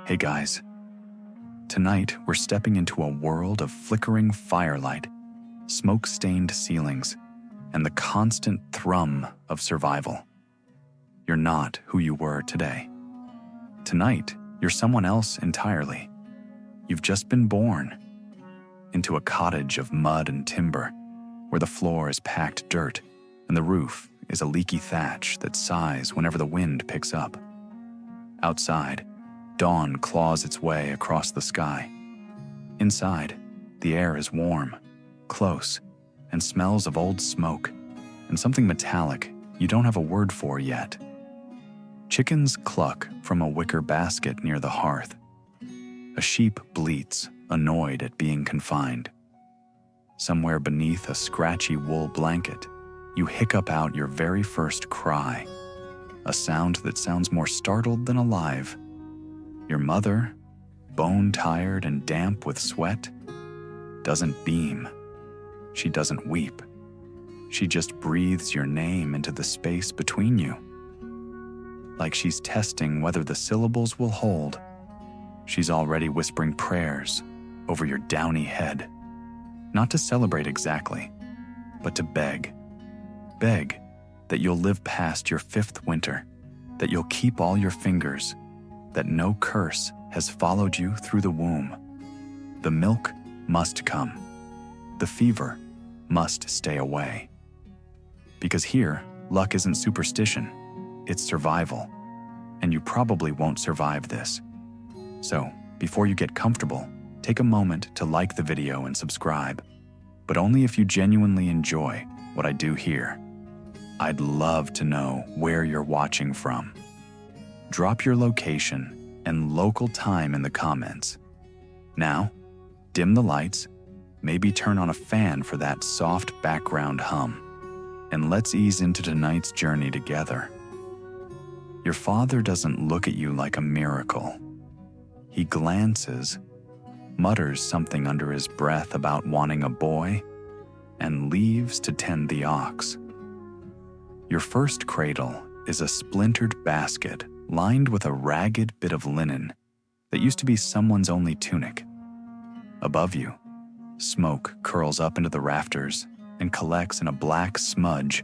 Hey guys, tonight we're stepping into a world of flickering firelight, smoke-stained ceilings, and the constant thrum of survival. You're not who you were today. Tonight, you're someone else entirely. You've just been born into a cottage of mud and timber, where the floor is packed dirt and the roof is a leaky thatch that sighs whenever the wind picks up. Outside, dawn claws its way across the sky. Inside, the air is warm, close, and smells of old smoke and something metallic you don't have a word for yet. Chickens cluck from a wicker basket near the hearth. A sheep bleats, annoyed at being confined. Somewhere beneath a scratchy wool blanket, you hiccup out your very first cry, a sound that sounds more startled than alive. Your mother, bone-tired and damp with sweat, doesn't beam. She doesn't weep. She just breathes your name into the space between you. Like she's testing whether the syllables will hold, she's already whispering prayers over your downy head. Not to celebrate exactly, but to beg. Beg that you'll live past your 5th winter, that you'll keep all your fingers, that no curse has followed you through the womb. The milk must come. The fever must stay away. Because here, luck isn't superstition, it's survival. And you probably won't survive this. So, before you get comfortable, take a moment to like the video and subscribe, but only if you genuinely enjoy what I do here. I'd love to know where you're watching from. Drop your location and local time in the comments. Now, dim the lights, maybe turn on a fan for that soft background hum, and let's ease into tonight's journey together. Your father doesn't look at you like a miracle. He glances, mutters something under his breath about wanting a boy, and leaves to tend the ox. Your first cradle is a splintered basket lined with a ragged bit of linen that used to be someone's only tunic. Above you, smoke curls up into the rafters and collects in a black smudge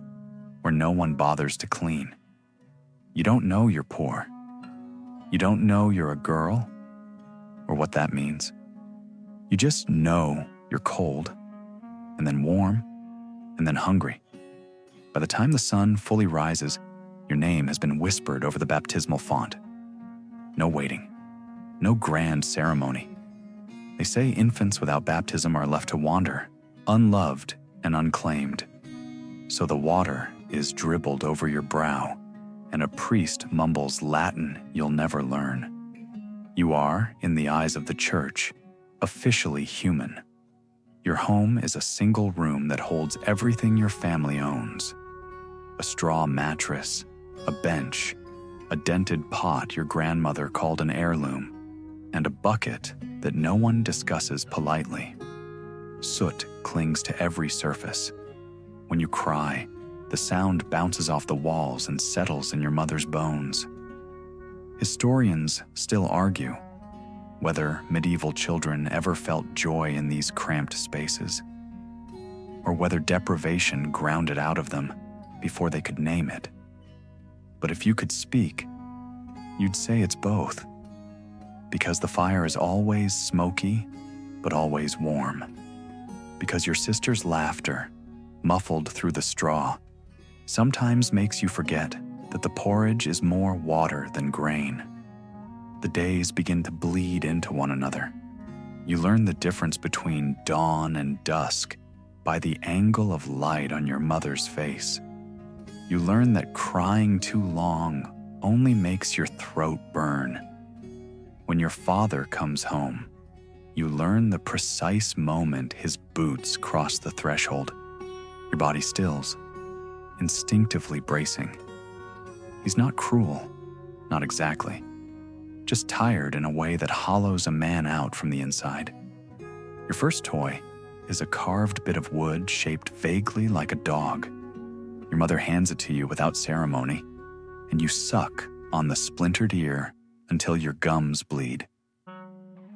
where no one bothers to clean. You don't know you're poor. You don't know you're a girl or what that means. You just know you're cold, and then warm, and then hungry. By the time the sun fully rises, your name has been whispered over the baptismal font. No waiting, no grand ceremony. They say infants without baptism are left to wander, unloved and unclaimed. So the water is dribbled over your brow, and a priest mumbles Latin you'll never learn. You are, in the eyes of the church, officially human. Your home is a single room that holds everything your family owns. A straw mattress, a bench, a dented pot your grandmother called an heirloom, and a bucket that no one discusses politely. Soot clings to every surface. When you cry, the sound bounces off the walls and settles in your mother's bones. Historians still argue whether medieval children ever felt joy in these cramped spaces, or whether deprivation ground it out of them before they could name it. But if you could speak, you'd say it's both. Because the fire is always smoky, but always warm. Because your sister's laughter, muffled through the straw, sometimes makes you forget that the porridge is more water than grain. The days begin to bleed into one another. You learn the difference between dawn and dusk by the angle of light on your mother's face. You learn that crying too long only makes your throat burn. When your father comes home, you learn the precise moment his boots cross the threshold. Your body stills, instinctively bracing. He's not cruel, not exactly, just tired in a way that hollows a man out from the inside. Your first toy is a carved bit of wood shaped vaguely like a dog. Your mother hands it to you without ceremony, and you suck on the splintered ear until your gums bleed.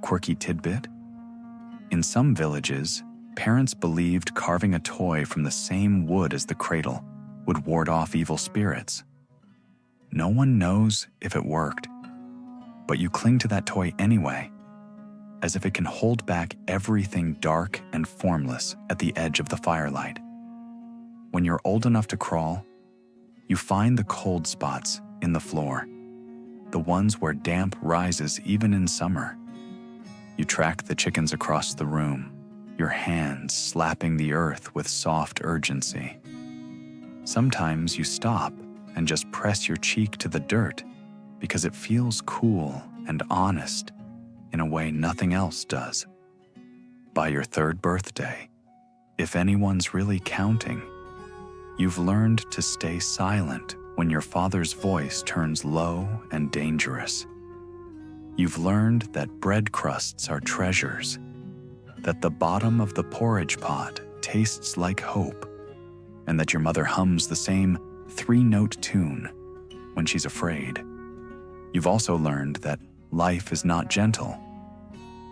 Quirky tidbit? In some villages, parents believed carving a toy from the same wood as the cradle would ward off evil spirits. No one knows if it worked, but you cling to that toy anyway, as if it can hold back everything dark and formless at the edge of the firelight. When you're old enough to crawl, you find the cold spots in the floor, the ones where damp rises even in summer. You track the chickens across the room, your hands slapping the earth with soft urgency. Sometimes you stop and just press your cheek to the dirt because it feels cool and honest in a way nothing else does. By your third birthday, if anyone's really counting, you've learned to stay silent when your father's voice turns low and dangerous. You've learned that bread crusts are treasures, that the bottom of the porridge pot tastes like hope, and that your mother hums the same 3-note tune when she's afraid. You've also learned that life is not gentle,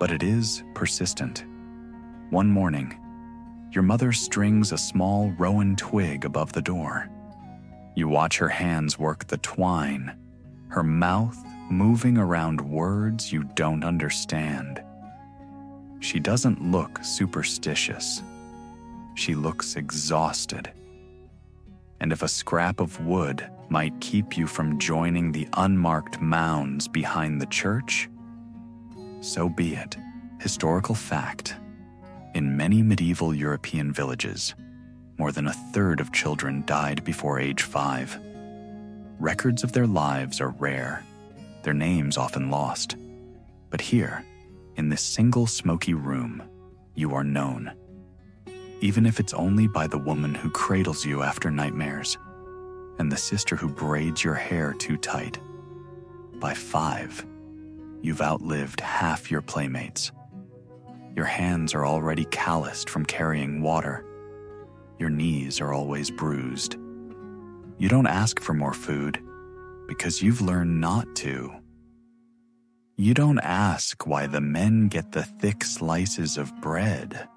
but it is persistent. One morning, your mother strings a small rowan twig above the door. You watch her hands work the twine, her mouth moving around words you don't understand. She doesn't look superstitious. She looks exhausted. And if a scrap of wood might keep you from joining the unmarked mounds behind the church, so be it. Historical fact: in many medieval European villages, more than 1/3 of children died before age 5. Records of their lives are rare, their names often lost. But here, in this single smoky room, you are known. Even if it's only by the woman who cradles you after nightmares, and the sister who braids your hair too tight. By 5, you've outlived half your playmates. Your hands are already calloused from carrying water. Your knees are always bruised. You don't ask for more food because you've learned not to. You don't ask why the men get the thick slices of bread.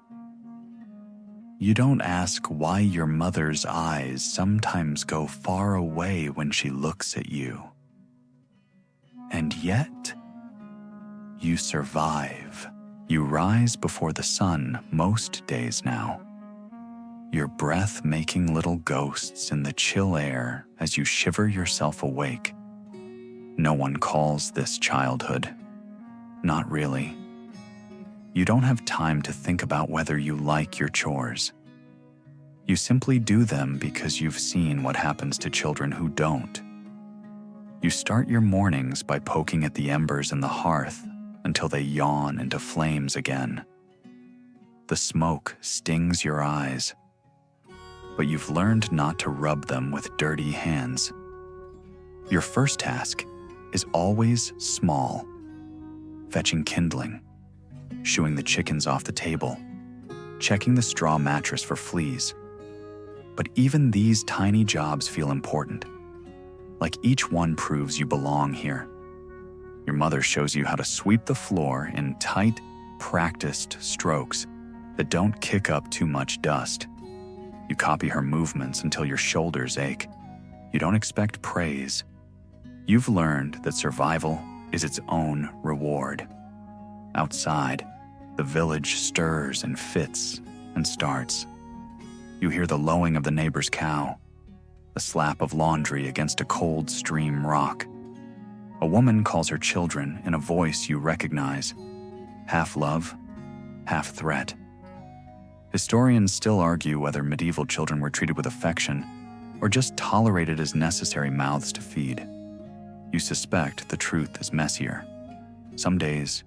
You don't ask why your mother's eyes sometimes go far away when she looks at you. And yet, you survive. You rise before the sun most days now, your breath making little ghosts in the chill air as you shiver yourself awake. No one calls this childhood. Not really. You don't have time to think about whether you like your chores. You simply do them because you've seen what happens to children who don't. You start your mornings by poking at the embers in the hearth until they yawn into flames again. The smoke stings your eyes, but you've learned not to rub them with dirty hands. Your first task is always small: fetching kindling, shooing the chickens off the table, checking the straw mattress for fleas. But even these tiny jobs feel important, like each one proves you belong here. Your mother shows you how to sweep the floor in tight, practiced strokes that don't kick up too much dust. You copy her movements until your shoulders ache. You don't expect praise. You've learned that survival is its own reward. Outside, the village stirs and fits and starts. You hear the lowing of the neighbor's cow, the slap of laundry against a cold stream rock. A woman calls her children in a voice you recognize, half love, half threat. Historians still argue whether medieval children were treated with affection or just tolerated as necessary mouths to feed. You suspect the truth is messier. Some days,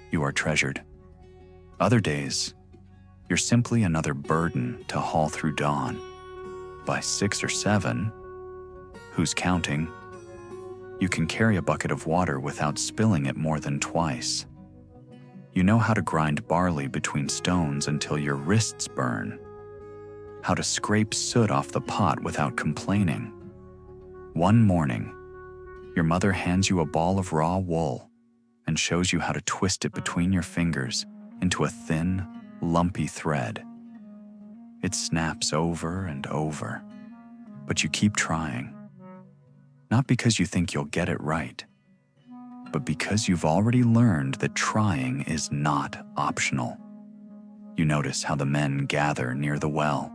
you are treasured. Other days, you're simply another burden to haul through dawn. By 6 or 7, who's counting, you can carry a bucket of water without spilling it more than twice. You know how to grind barley between stones until your wrists burn, how to scrape soot off the pot without complaining. One morning, your mother hands you a ball of raw wool and shows you how to twist it between your fingers into a thin, lumpy thread. It snaps over and over, but you keep trying. Not because you think you'll get it right, but because you've already learned that trying is not optional. You notice how the men gather near the well,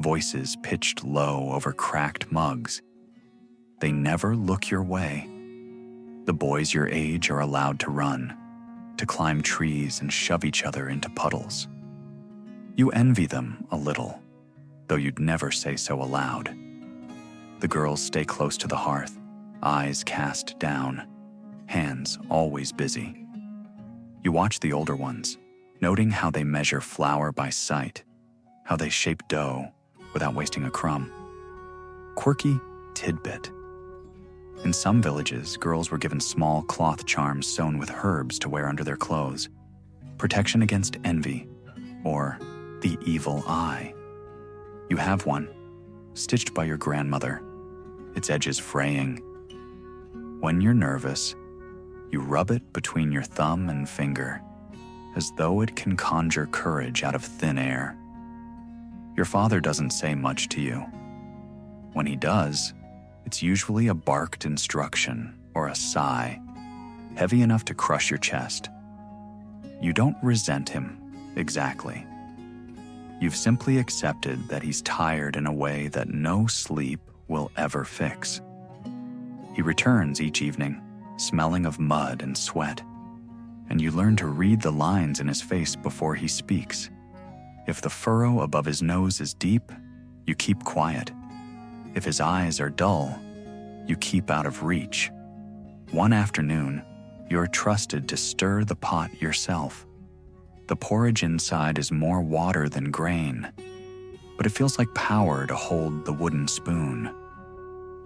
voices pitched low over cracked mugs. They never look your way. The boys your age are allowed to run, to climb trees and shove each other into puddles. You envy them a little, though you'd never say so aloud. The girls stay close to the hearth, eyes cast down, hands always busy. You watch the older ones, noting how they measure flour by sight, how they shape dough without wasting a crumb. Quirky tidbit. In some villages, girls were given small cloth charms sewn with herbs to wear under their clothes, protection against envy, or the evil eye. You have one, stitched by your grandmother, its edges fraying. When you're nervous, you rub it between your thumb and finger, as though it can conjure courage out of thin air. Your father doesn't say much to you. When he does, it's usually a barked instruction or a sigh, heavy enough to crush your chest. You don't resent him, exactly. You've simply accepted that he's tired in a way that no sleep will ever fix. He returns each evening, smelling of mud and sweat, and you learn to read the lines in his face before he speaks. If the furrow above his nose is deep, you keep quiet. If his eyes are dull, you keep out of reach. One afternoon, you're trusted to stir the pot yourself. The porridge inside is more water than grain, but it feels like power to hold the wooden spoon.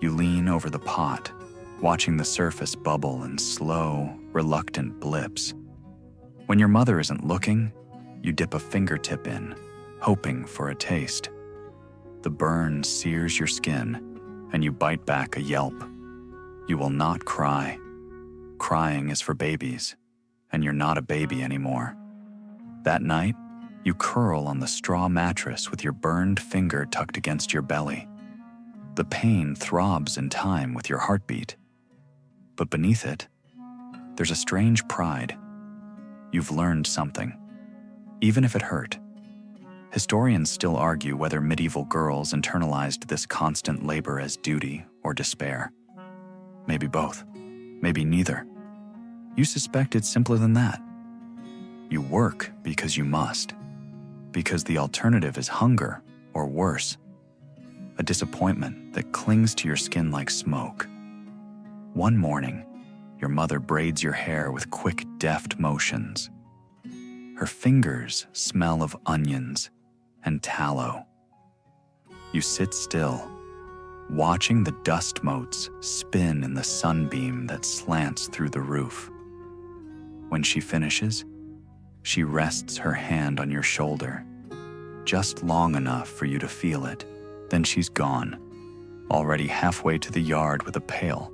You lean over the pot, watching the surface bubble in slow, reluctant blips. When your mother isn't looking, you dip a fingertip in, hoping for a taste. The burn sears your skin, and you bite back a yelp. You will not cry. Crying is for babies, and you're not a baby anymore. That night, you curl on the straw mattress with your burned finger tucked against your belly. The pain throbs in time with your heartbeat. But beneath it, there's a strange pride. You've learned something, even if it hurt. Historians still argue whether medieval girls internalized this constant labor as duty or despair. Maybe both, maybe neither. You suspect it's simpler than that. You work because you must, because the alternative is hunger or worse, a disappointment that clings to your skin like smoke. One morning, your mother braids your hair with quick, deft motions. Her fingers smell of onions and tallow. You sit still, watching the dust motes spin in the sunbeam that slants through the roof. When she finishes, she rests her hand on your shoulder, just long enough for you to feel it. Then she's gone, already halfway to the yard with a pail.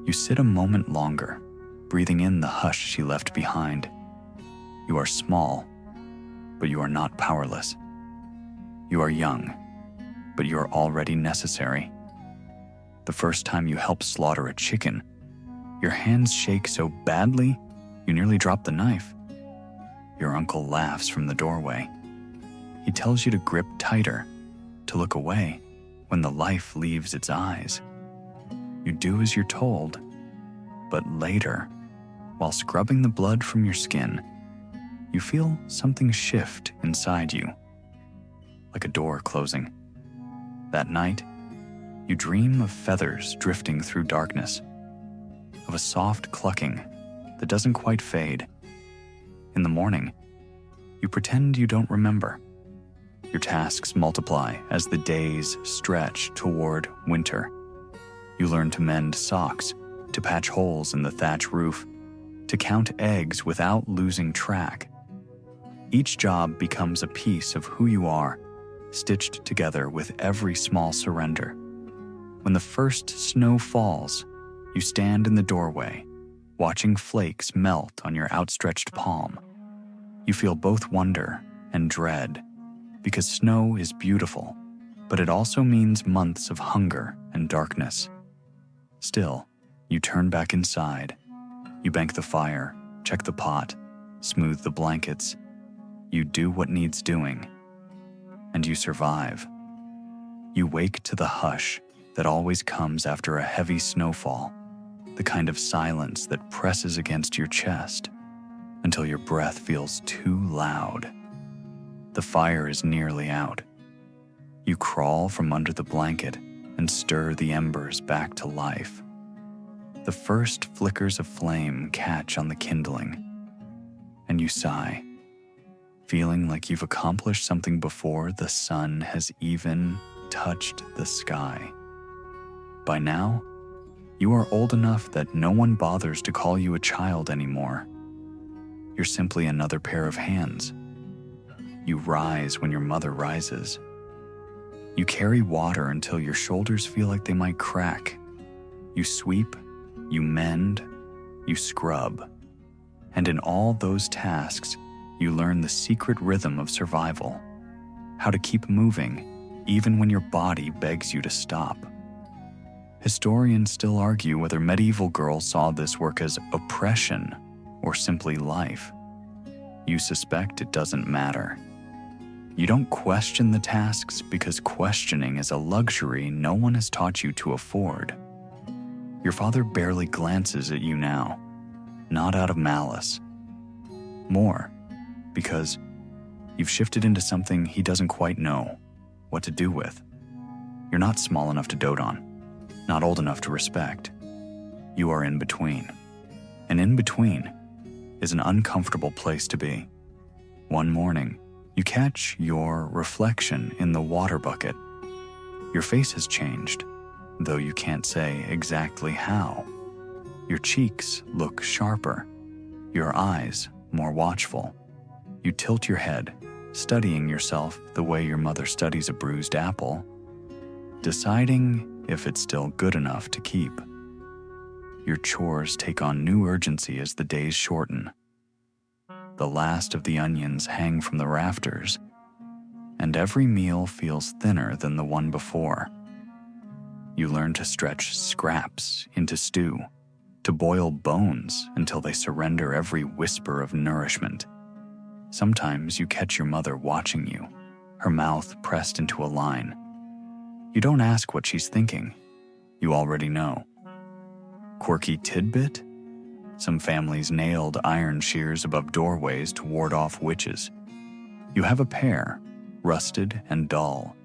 You sit a moment longer, breathing in the hush she left behind. You are small, but you are not powerless. You are young, but you are already necessary. The first time you help slaughter a chicken, your hands shake so badly you nearly drop the knife. Your uncle laughs from the doorway. He tells you to grip tighter, to look away when the life leaves its eyes. You do as you're told, but later, while scrubbing the blood from your skin, you feel something shift inside you, like a door closing. That night, you dream of feathers drifting through darkness, of a soft clucking that doesn't quite fade. In the morning, you pretend you don't remember. Your tasks multiply as the days stretch toward winter. You learn to mend socks, to patch holes in the thatch roof, to count eggs without losing track. Each job becomes a piece of who you are, stitched together with every small surrender. When the first snow falls, you stand in the doorway, watching flakes melt on your outstretched palm. You feel both wonder and dread, because snow is beautiful, but it also means months of hunger and darkness. Still, you turn back inside. You bank the fire, check the pot, smooth the blankets. You do what needs doing, and you survive. You wake to the hush that always comes after a heavy snowfall, the kind of silence that presses against your chest until your breath feels too loud. The fire is nearly out. You crawl from under the blanket and stir the embers back to life. The first flickers of flame catch on the kindling, and you sigh, feeling like you've accomplished something before the sun has even touched the sky. By now, you are old enough that no one bothers to call you a child anymore. You're simply another pair of hands. You rise when your mother rises. You carry water until your shoulders feel like they might crack. You sweep, you mend, you scrub. And in all those tasks, you learn the secret rhythm of survival, how to keep moving even when your body begs you to stop. Historians still argue whether medieval girls saw this work as oppression or simply life. You suspect it doesn't matter. You don't question the tasks because questioning is a luxury no one has taught you to afford. Your father barely glances at you now, not out of malice. More, because you've shifted into something he doesn't quite know what to do with. You're not small enough to dote on, not old enough to respect. You are in between. And in between is an uncomfortable place to be. One morning, you catch your reflection in the water bucket. Your face has changed, though you can't say exactly how. Your cheeks look sharper, your eyes more watchful. You tilt your head, studying yourself the way your mother studies a bruised apple, deciding if it's still good enough to keep. Your chores take on new urgency as the days shorten. The last of the onions hang from the rafters, and every meal feels thinner than the one before. You learn to stretch scraps into stew, to boil bones until they surrender every whisper of nourishment. Sometimes you catch your mother watching you, her mouth pressed into a line. You don't ask what she's thinking. You already know. Quirky tidbit? Some families nailed iron shears above doorways to ward off witches. You have a pair, rusted and dull,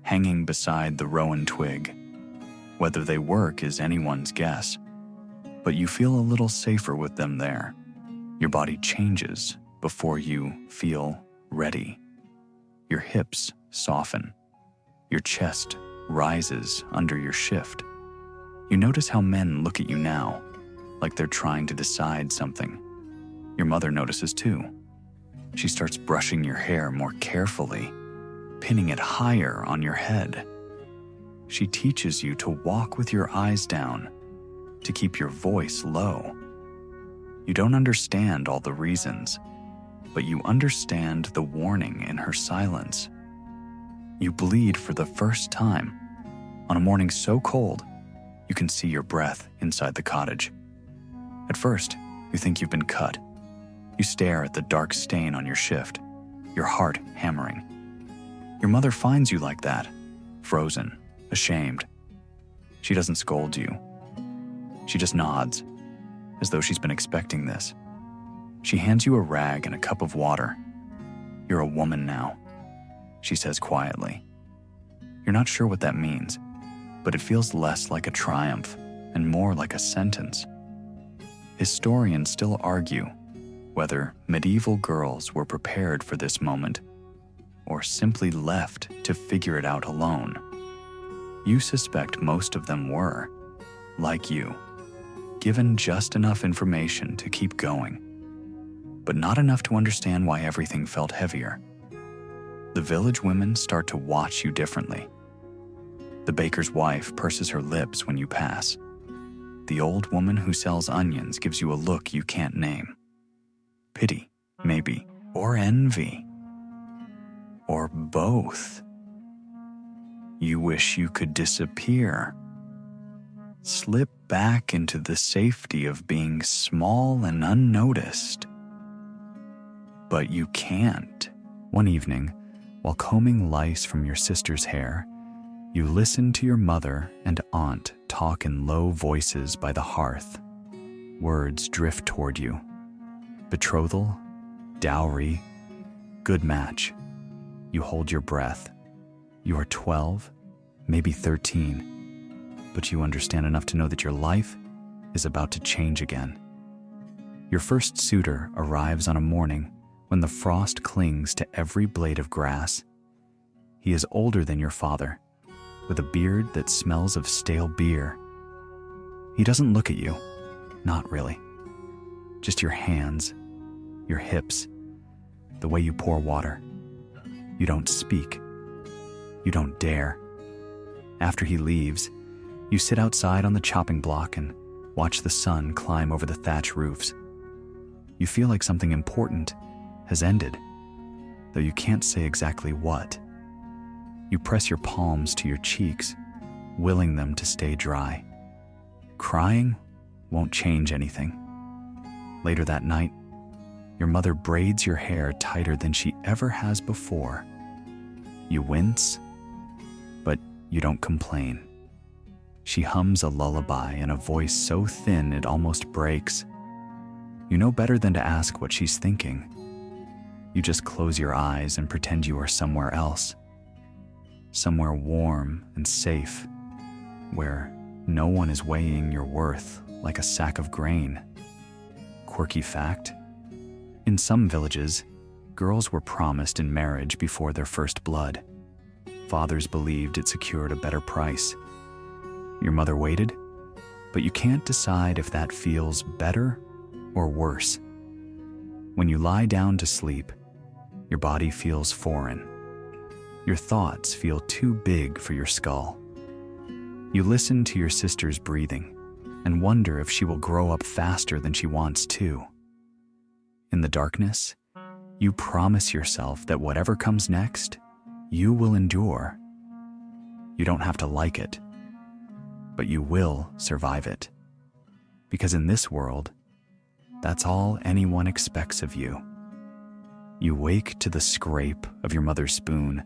hanging beside the rowan twig. Whether they work is anyone's guess, but you feel a little safer with them there. Your body changes before you feel ready. Your hips soften. Your chest rises under your shift. You notice how men look at you now, like they're trying to decide something. Your mother notices too. She starts brushing your hair more carefully, pinning it higher on your head. She teaches you to walk with your eyes down, to keep your voice low. You don't understand all the reasons, but you understand the warning in her silence. You bleed for the first time. On a morning so cold, you can see your breath inside the cottage. At first, you think you've been cut. You stare at the dark stain on your shift, your heart hammering. Your mother finds you like that, frozen, ashamed. She doesn't scold you. She just nods, as though she's been expecting this. She hands you a rag and a cup of water. You're a woman now, she says quietly. You're not sure what that means, but it feels less like a triumph and more like a sentence. Historians still argue whether medieval girls were prepared for this moment or simply left to figure it out alone. You suspect most of them were, like you, given just enough information to keep going, but not enough to understand why everything felt heavier. The village women start to watch you differently. The baker's wife purses her lips when you pass. the old woman who sells onions gives you a look you can't name. Pity, maybe, or envy. Or both. You wish you could disappear. Slip back into the safety of being small and unnoticed. But you can't. One evening, while combing lice from your sister's hair, you listen to your mother and aunt talk in low voices by the hearth. Words drift toward you. Betrothal, dowry, good match. You hold your breath. You are 12, maybe 13, but you understand enough to know that your life is about to change again. Your first suitor arrives on a morning when the frost clings to every blade of grass. He is older than your father, with a beard that smells of stale beer. He doesn't look at you, not really. Just your hands, your hips, the way you pour water. You don't speak. You don't dare. After he leaves, you sit outside on the chopping block and watch the sun climb over the thatch roofs. You feel like something important has ended, though you can't say exactly what. You press your palms to your cheeks, willing them to stay dry. Crying won't change anything. Later that night, your mother braids your hair tighter than she ever has before. You wince, but you don't complain. She hums a lullaby in a voice so thin it almost breaks. You know better than to ask what she's thinking. You just close your eyes and pretend you are somewhere else. Somewhere warm and safe, where no one is weighing your worth like a sack of grain. Quirky fact: in some villages, girls were promised in marriage before their first blood. Fathers believed it secured a better price. Your mother waited, but you can't decide if that feels better or worse. When you lie down to sleep, your body feels foreign. Your thoughts feel too big for your skull. You listen to your sister's breathing and wonder if she will grow up faster than she wants to. In the darkness, you promise yourself that whatever comes next, you will endure. You don't have to like it, but you will survive it. Because in this world, that's all anyone expects of you. You wake to the scrape of your mother's spoon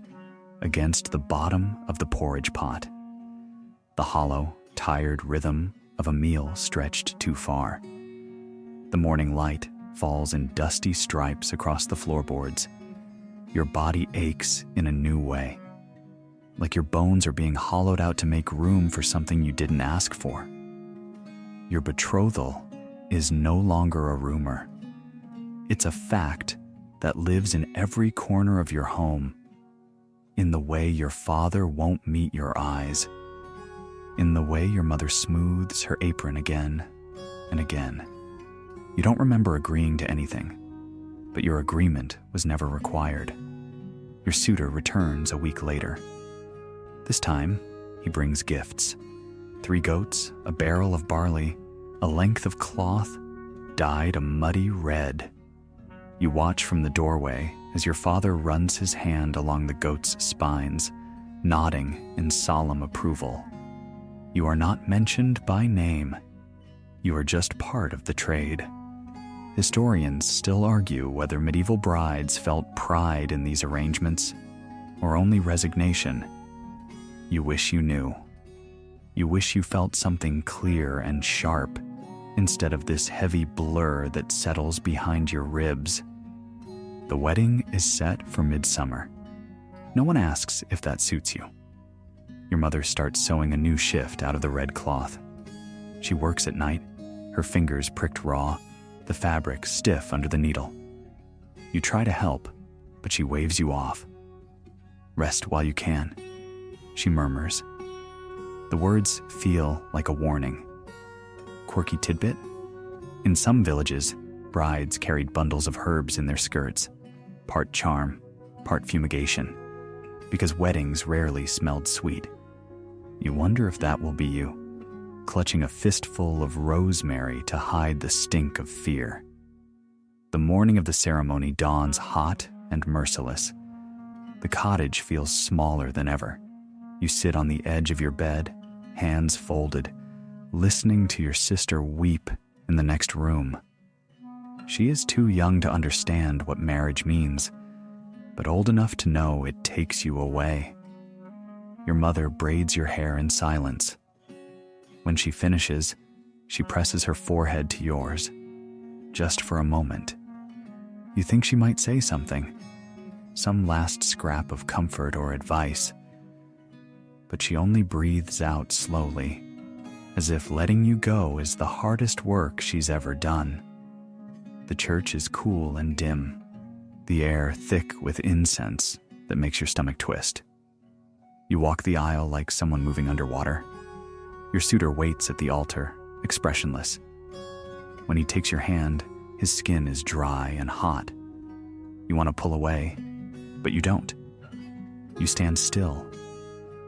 against the bottom of the porridge pot, the hollow, tired rhythm of a meal stretched too far. The morning light falls in dusty stripes across the floorboards. Your body aches in a new way, like your bones are being hollowed out to make room for something you didn't ask for. Your betrothal is no longer a rumor. It's a fact that lives in every corner of your home, in the way your father won't meet your eyes, in the way your mother smooths her apron again and again. You don't remember agreeing to anything, but your agreement was never required. Your suitor returns a week later. This time, he brings gifts: 3 goats, a barrel of barley, a length of cloth dyed a muddy red. You watch from the doorway as your father runs his hand along the goats' spines, nodding in solemn approval. You are not mentioned by name. You are just part of the trade. Historians still argue whether medieval brides felt pride in these arrangements or only resignation. You wish you knew. You wish you felt something clear and sharp instead of this heavy blur that settles behind your ribs. The wedding is set for midsummer. No one asks if that suits you. Your mother starts sewing a new shift out of the red cloth. She works at night, her fingers pricked raw, the fabric stiff under the needle. You try to help, but she waves you off. Rest while you can, she murmurs. The words feel like a warning. Quirky tidbit: in some villages, brides carried bundles of herbs in their skirts, part charm, part fumigation, because weddings rarely smelled sweet. You wonder if that will be you. clutching a fistful of rosemary to hide the stink of fear. The morning of the ceremony dawns hot and merciless. The cottage feels smaller than ever. You sit on the edge of your bed, hands folded, listening to your sister weep in the next room. She is too young to understand what marriage means, but old enough to know it takes you away. Your mother braids your hair in silence. When she finishes, she presses her forehead to yours, just for a moment. You think she might say something, some last scrap of comfort or advice, but she only breathes out slowly, as if letting you go is the hardest work she's ever done. The church is cool and dim, the air thick with incense that makes your stomach twist. You walk the aisle like someone moving underwater. Your suitor waits at the altar, expressionless. When he takes your hand, his skin is dry and hot. You want to pull away, but you don't. You stand still.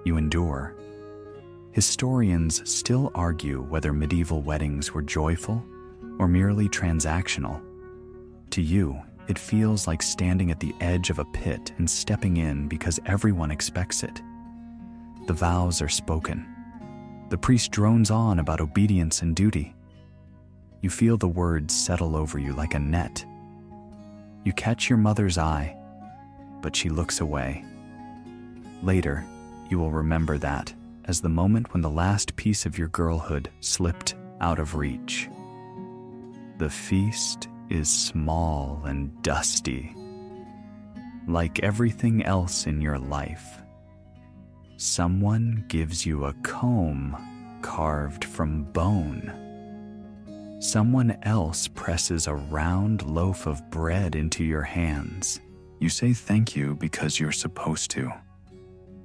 You endure. Historians still argue whether medieval weddings were joyful or merely transactional. To you, it feels like standing at the edge of a pit and stepping in because everyone expects it. The vows are spoken. The priest drones on about obedience and duty. You feel the words settle over you like a net. You catch your mother's eye, but she looks away. Later, you will remember that as the moment when the last piece of your girlhood slipped out of reach. The feast is small and dusty, like everything else in your life. Someone gives you a comb carved from bone. Someone else presses a round loaf of bread into your hands. You say thank you because you're supposed to.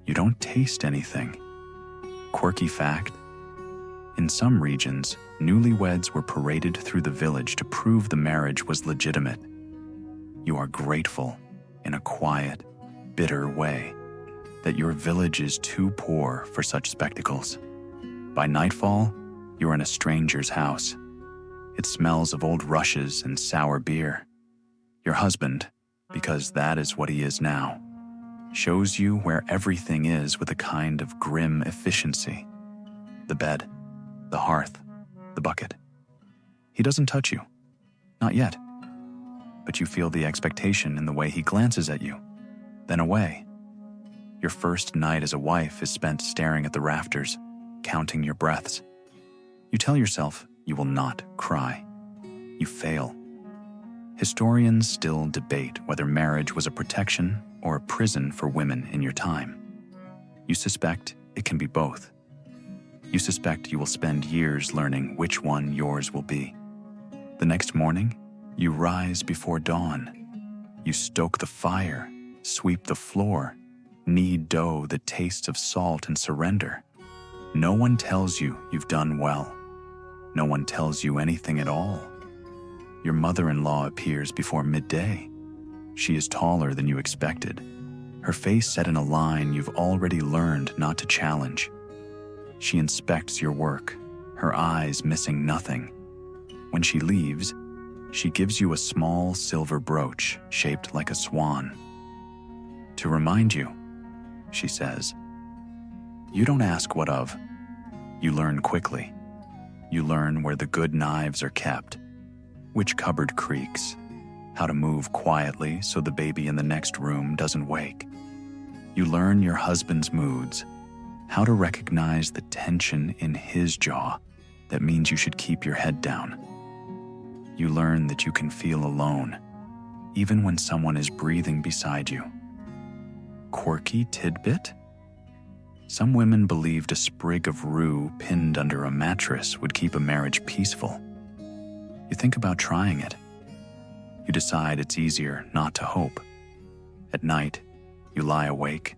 You don't taste anything. Quirky fact: in some regions, newlyweds were paraded through the village to prove the marriage was legitimate. You are grateful, in a quiet, bitter way, that your village is too poor for such spectacles. By nightfall, you're in a stranger's house. It smells of old rushes and sour beer. Your husband, because that is what he is now, shows you where everything is with a kind of grim efficiency. The bed, the hearth, the bucket. He doesn't touch you. Not yet. But you feel the expectation in the way he glances at you, then away. Your first night as a wife is spent staring at the rafters, counting your breaths. You tell yourself you will not cry. You fail. Historians still debate whether marriage was a protection or a prison for women in your time. You suspect it can be both. You suspect you will spend years learning which one yours will be. The next morning, you rise before dawn. You stoke the fire, sweep the floor, knead dough that tastes of salt and surrender. No one tells you you've done well. No one tells you anything at all. Your mother-in-law appears before midday. She is taller than you expected, her face set in a line you've already learned not to challenge. She inspects your work, her eyes missing nothing. When she leaves, she gives you a small silver brooch shaped like a swan. To remind you, she says. You don't ask what of. You learn quickly. You learn where the good knives are kept, which cupboard creaks, how to move quietly so the baby in the next room doesn't wake. You learn your husband's moods, how to recognize the tension in his jaw that means you should keep your head down. You learn that you can feel alone, even when someone is breathing beside you. Quirky tidbit? Some women believed a sprig of rue pinned under a mattress would keep a marriage peaceful. You think about trying it. You decide it's easier not to hope. At night, you lie awake,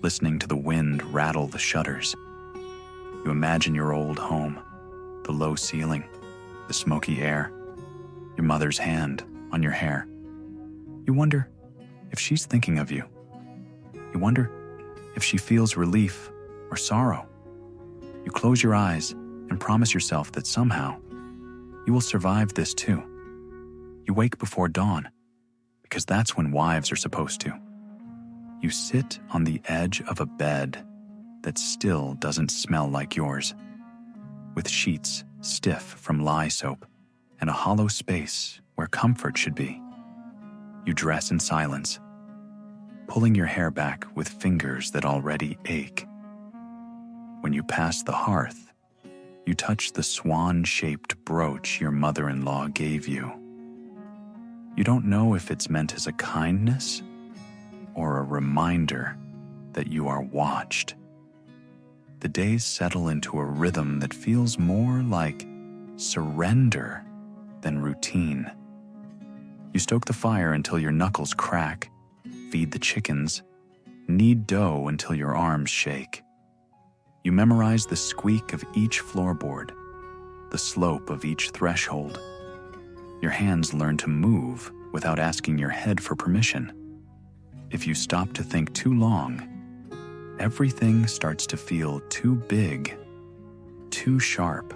listening to the wind rattle the shutters. You imagine your old home, the low ceiling, the smoky air, your mother's hand on your hair. You wonder if she's thinking of you. You wonder if she feels relief or sorrow. You close your eyes and promise yourself that somehow you will survive this too. You wake before dawn, because that's when wives are supposed to. You sit on the edge of a bed that still doesn't smell like yours, with sheets stiff from lye soap and a hollow space where comfort should be. You dress in silence, pulling your hair back with fingers that already ache. When you pass the hearth, you touch the swan-shaped brooch your mother-in-law gave you. You don't know if it's meant as a kindness or a reminder that you are watched. The days settle into a rhythm that feels more like surrender than routine. You stoke the fire until your knuckles crack, feed the chickens, knead dough until your arms shake. You memorize the squeak of each floorboard, the slope of each threshold. Your hands learn to move without asking your head for permission. If you stop to think too long, everything starts to feel too big, too sharp.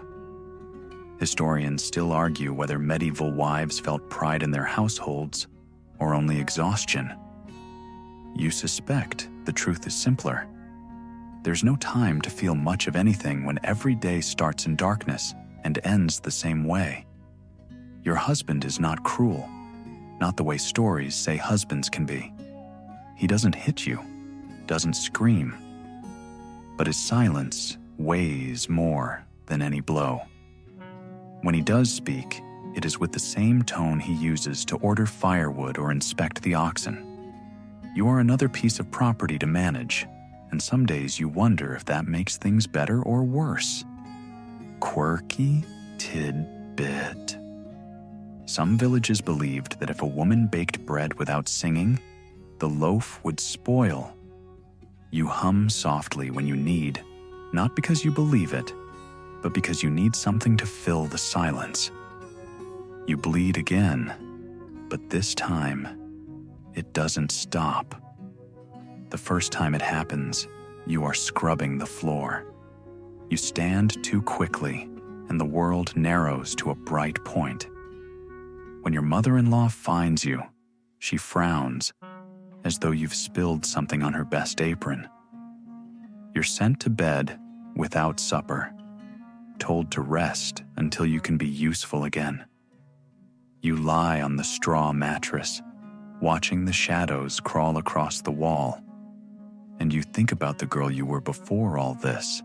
Historians still argue whether medieval wives felt pride in their households or only exhaustion. You suspect the truth is simpler. There's no time to feel much of anything when every day starts in darkness and ends the same way. Your husband is not cruel, not the way stories say husbands can be. He doesn't hit you, doesn't scream, but his silence weighs more than any blow. When he does speak, it is with the same tone he uses to order firewood or inspect the oxen. You are another piece of property to manage, and some days you wonder if that makes things better or worse. Quirky tidbit. Some villages believed that if a woman baked bread without singing, the loaf would spoil. You hum softly when you need, not because you believe it, but because you need something to fill the silence. You bleed again, but this time, it doesn't stop. The first time it happens, you are scrubbing the floor. You stand too quickly, and the world narrows to a bright point. When your mother-in-law finds you, she frowns, as though you've spilled something on her best apron. You're sent to bed without supper, told to rest until you can be useful again. You lie on the straw mattress, watching the shadows crawl across the wall, and you think about the girl you were before all this,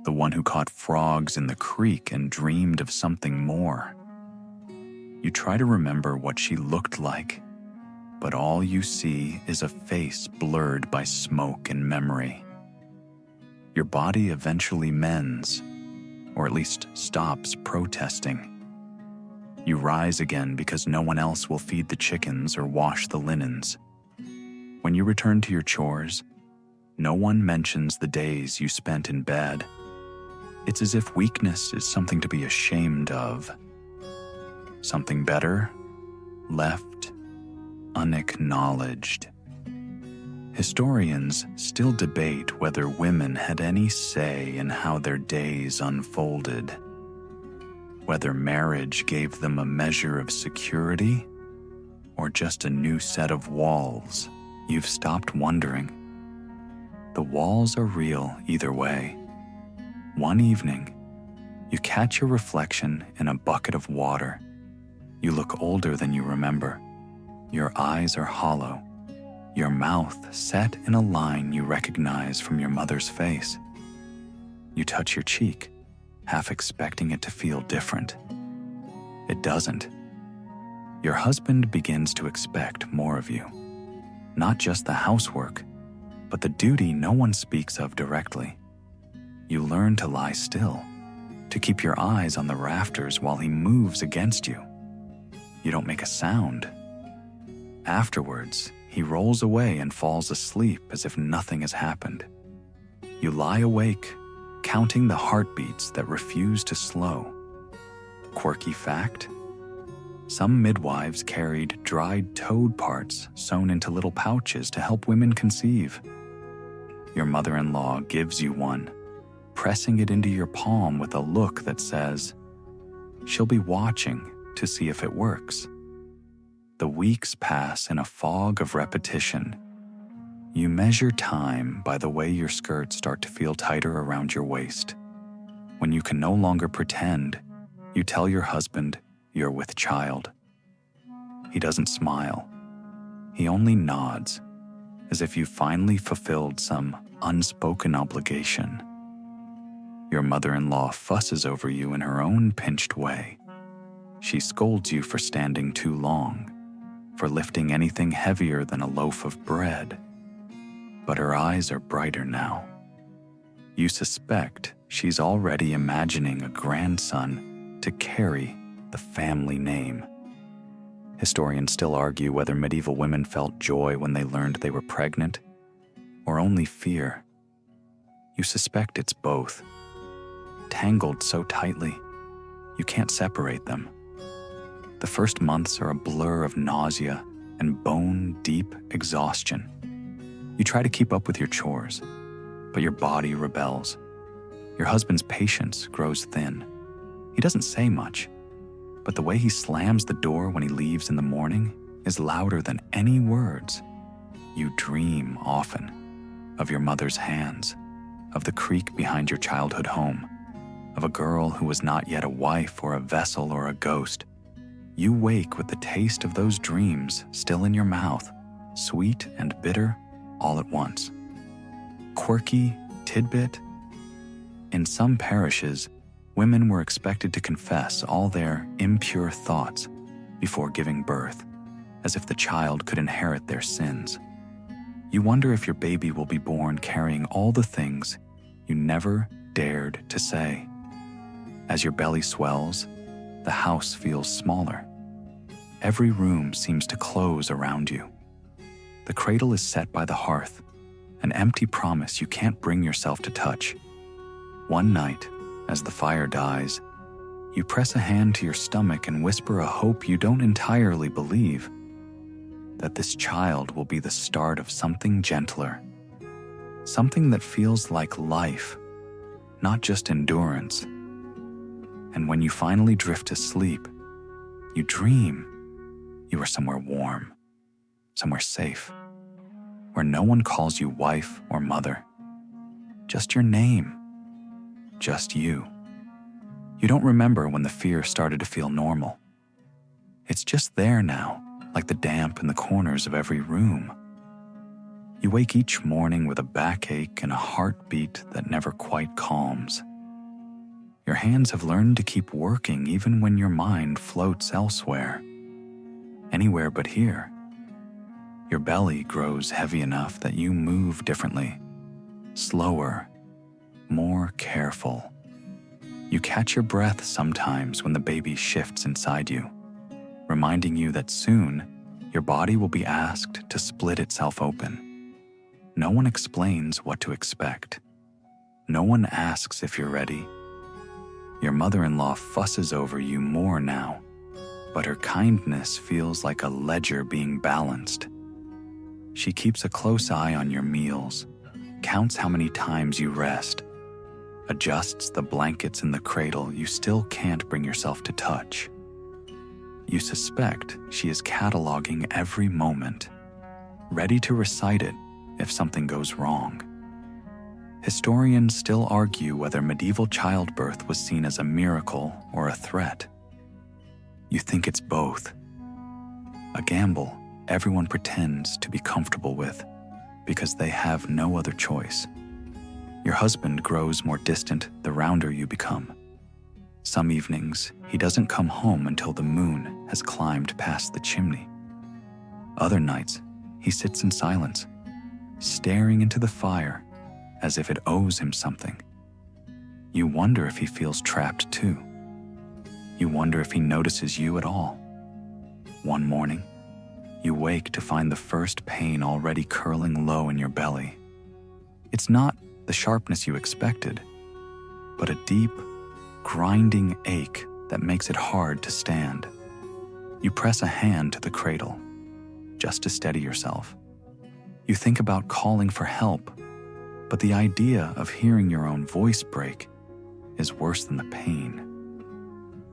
the one who caught frogs in the creek and dreamed of something more. You try to remember what she looked like, but all you see is a face blurred by smoke and memory. Your body eventually mends, or at least stops protesting. You rise again because no one else will feed the chickens or wash the linens. When you return to your chores, no one mentions the days you spent in bed. It's as if weakness is something to be ashamed of. Something better, left unacknowledged. Historians still debate whether women had any say in how their days unfolded, whether marriage gave them a measure of security or just a new set of walls. You've stopped wondering. The walls are real either way. One evening, you catch your reflection in a bucket of water. You look older than you remember. Your eyes are hollow, your mouth set in a line you recognize from your mother's face. You touch your cheek, half expecting it to feel different. It doesn't. Your husband begins to expect more of you. Not just the housework, but the duty no one speaks of directly. You learn to lie still, to keep your eyes on the rafters while he moves against you. You don't make a sound. Afterwards, he rolls away and falls asleep as if nothing has happened. You lie awake, counting the heartbeats that refuse to slow. Quirky fact: some midwives carried dried toad parts sewn into little pouches to help women conceive. Your mother-in-law gives you one, pressing it into your palm with a look that says, she'll be watching to see if it works. The weeks pass in a fog of repetition. You measure time by the way your skirts start to feel tighter around your waist. When you can no longer pretend, you tell your husband you're with child. He doesn't smile. He only nods, as if you finally fulfilled some unspoken obligation. Your mother-in-law fusses over you in her own pinched way. She scolds you for standing too long, for lifting anything heavier than a loaf of bread. But her eyes are brighter now. You suspect she's already imagining a grandson to carry the family name. Historians still argue whether medieval women felt joy when they learned they were pregnant, or only fear. You suspect it's both. Tangled so tightly, you can't separate them. The first months are a blur of nausea and bone-deep exhaustion. You try to keep up with your chores, but your body rebels. Your husband's patience grows thin. He doesn't say much, but the way he slams the door when he leaves in the morning is louder than any words. You dream often of your mother's hands, of the creek behind your childhood home, of a girl who was not yet a wife or a vessel or a ghost. You wake with the taste of those dreams still in your mouth, sweet and bitter all at once. Quirky tidbit: in some parishes, women were expected to confess all their impure thoughts before giving birth, as if the child could inherit their sins. You wonder if your baby will be born carrying all the things you never dared to say. As your belly swells, the house feels smaller. Every room seems to close around you. The cradle is set by the hearth, an empty promise you can't bring yourself to touch. One night, as the fire dies, you press a hand to your stomach and whisper a hope you don't entirely believe, that this child will be the start of something gentler, something that feels like life, not just endurance. And when you finally drift to sleep, you dream you are somewhere warm, somewhere safe, where no one calls you wife or mother. Just your name, just you. You don't remember when the fear started to feel normal. It's just there now, like the damp in the corners of every room. You wake each morning with a backache and a heartbeat that never quite calms. Your hands have learned to keep working even when your mind floats elsewhere. Anywhere but here. Your belly grows heavy enough that you move differently, slower, more careful. You catch your breath sometimes when the baby shifts inside you, reminding you that soon your body will be asked to split itself open. No one explains what to expect. No one asks if you're ready. Your mother-in-law fusses over you more now, but her kindness feels like a ledger being balanced. She keeps a close eye on your meals, counts how many times you rest, adjusts the blankets in the cradle you still can't bring yourself to touch. You suspect she is cataloging every moment, ready to recite it if something goes wrong. Historians still argue whether medieval childbirth was seen as a miracle or a threat. You think it's both. A gamble everyone pretends to be comfortable with because they have no other choice. Your husband grows more distant the rounder you become. Some evenings, he doesn't come home until the moon has climbed past the chimney. Other nights, he sits in silence, staring into the fire as if it owes him something. You wonder if he feels trapped too. You wonder if he notices you at all. One morning, you wake to find the first pain already curling low in your belly. It's not the sharpness you expected, but a deep, grinding ache that makes it hard to stand. You press a hand to the cradle, just to steady yourself. You think about calling for help, But the idea of hearing your own voice break is worse than the pain.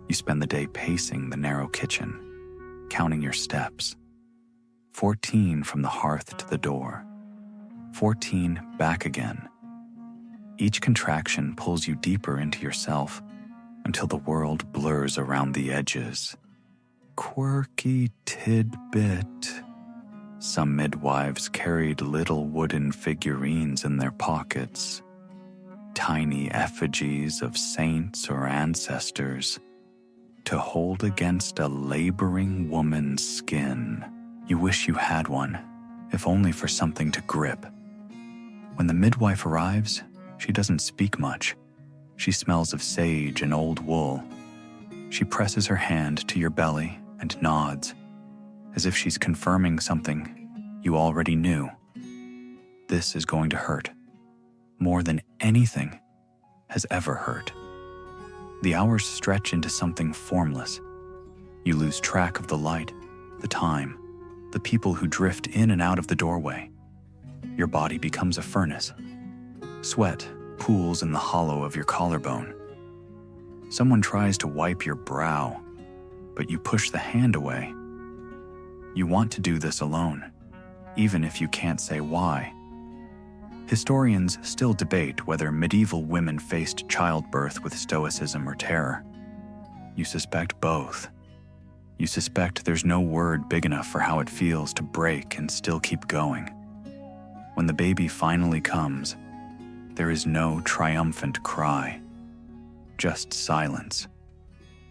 You spend the day pacing the narrow kitchen, counting your steps. 14 from the hearth to the door, 14 back again. Each contraction pulls you deeper into yourself until the world blurs around the edges. Quirky tidbit. Some midwives carried little wooden figurines in their pockets, tiny effigies of saints or ancestors, to hold against a laboring woman's skin. You wish you had one, if only for something to grip. When the midwife arrives, she doesn't speak much. She smells of sage and old wool. She presses her hand to your belly and nods, as if she's confirming something you already knew. This is going to hurt, more than anything has ever hurt. The hours stretch into something formless. You lose track of the light, the time, the people who drift in and out of the doorway. Your body becomes a furnace. Sweat pools in the hollow of your collarbone. Someone tries to wipe your brow, but you push the hand away. You want to do this alone, even if you can't say why. Historians still debate whether medieval women faced childbirth with stoicism or terror. You suspect both. You suspect there's no word big enough for how it feels to break and still keep going. When the baby finally comes, there is no triumphant cry, just silence.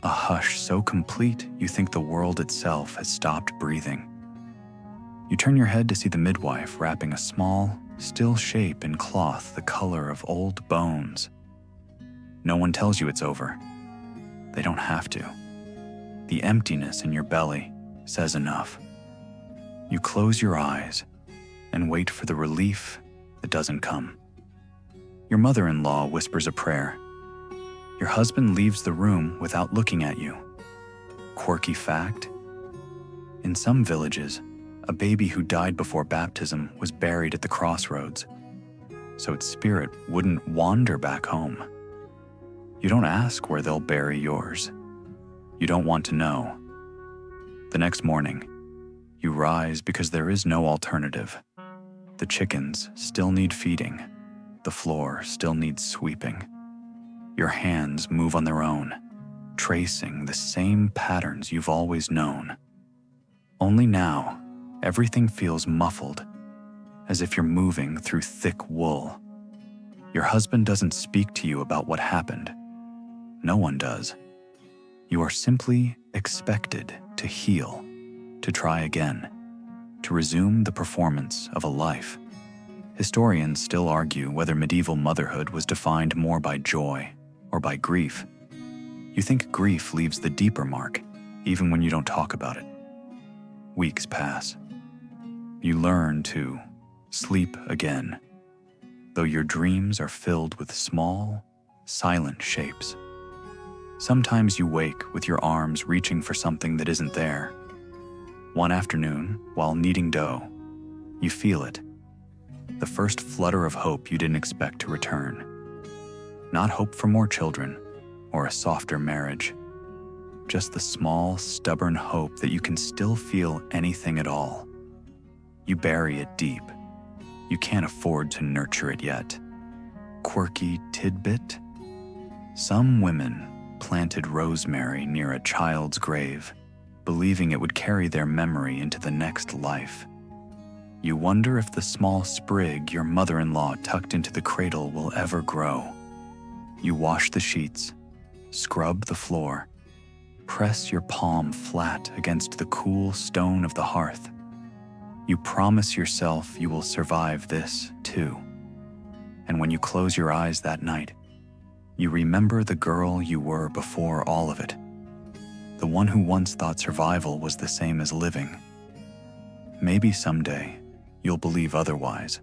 A hush so complete you think the world itself has stopped breathing. You turn your head to see the midwife wrapping a small, still shape in cloth the color of old bones. No one tells you it's over. They don't have to. The emptiness in your belly says enough. You close your eyes and wait for the relief that doesn't come. Your mother-in-law whispers a prayer. Your husband leaves the room without looking at you. Quirky fact: in some villages, a baby who died before baptism was buried at the crossroads, so its spirit wouldn't wander back home. You don't ask where they'll bury yours. You don't want to know. The next morning, you rise because there is no alternative. The chickens still need feeding. The floor still needs sweeping. Your hands move on their own, tracing the same patterns you've always known. Only now, everything feels muffled, as if you're moving through thick wool. Your husband doesn't speak to you about what happened. No one does. You are simply expected to heal, to try again, to resume the performance of a life. Historians still argue whether medieval motherhood was defined more by joy or by grief. You think grief leaves the deeper mark, even when you don't talk about it. Weeks pass. You learn to sleep again, though your dreams are filled with small, silent shapes. Sometimes you wake with your arms reaching for something that isn't there. One afternoon, while kneading dough, you feel it. The first flutter of hope you didn't expect to return. Not hope for more children or a softer marriage. Just the small, stubborn hope that you can still feel anything at all. You bury it deep. You can't afford to nurture it yet. Quirky tidbit: some women planted rosemary near a child's grave, believing it would carry their memory into the next life. You wonder if the small sprig your mother-in-law tucked into the cradle will ever grow. You wash the sheets, scrub the floor, press your palm flat against the cool stone of the hearth. You promise yourself you will survive this too. And when you close your eyes that night, you remember the girl you were before all of it. The one who once thought survival was the same as living. Maybe someday you'll believe otherwise.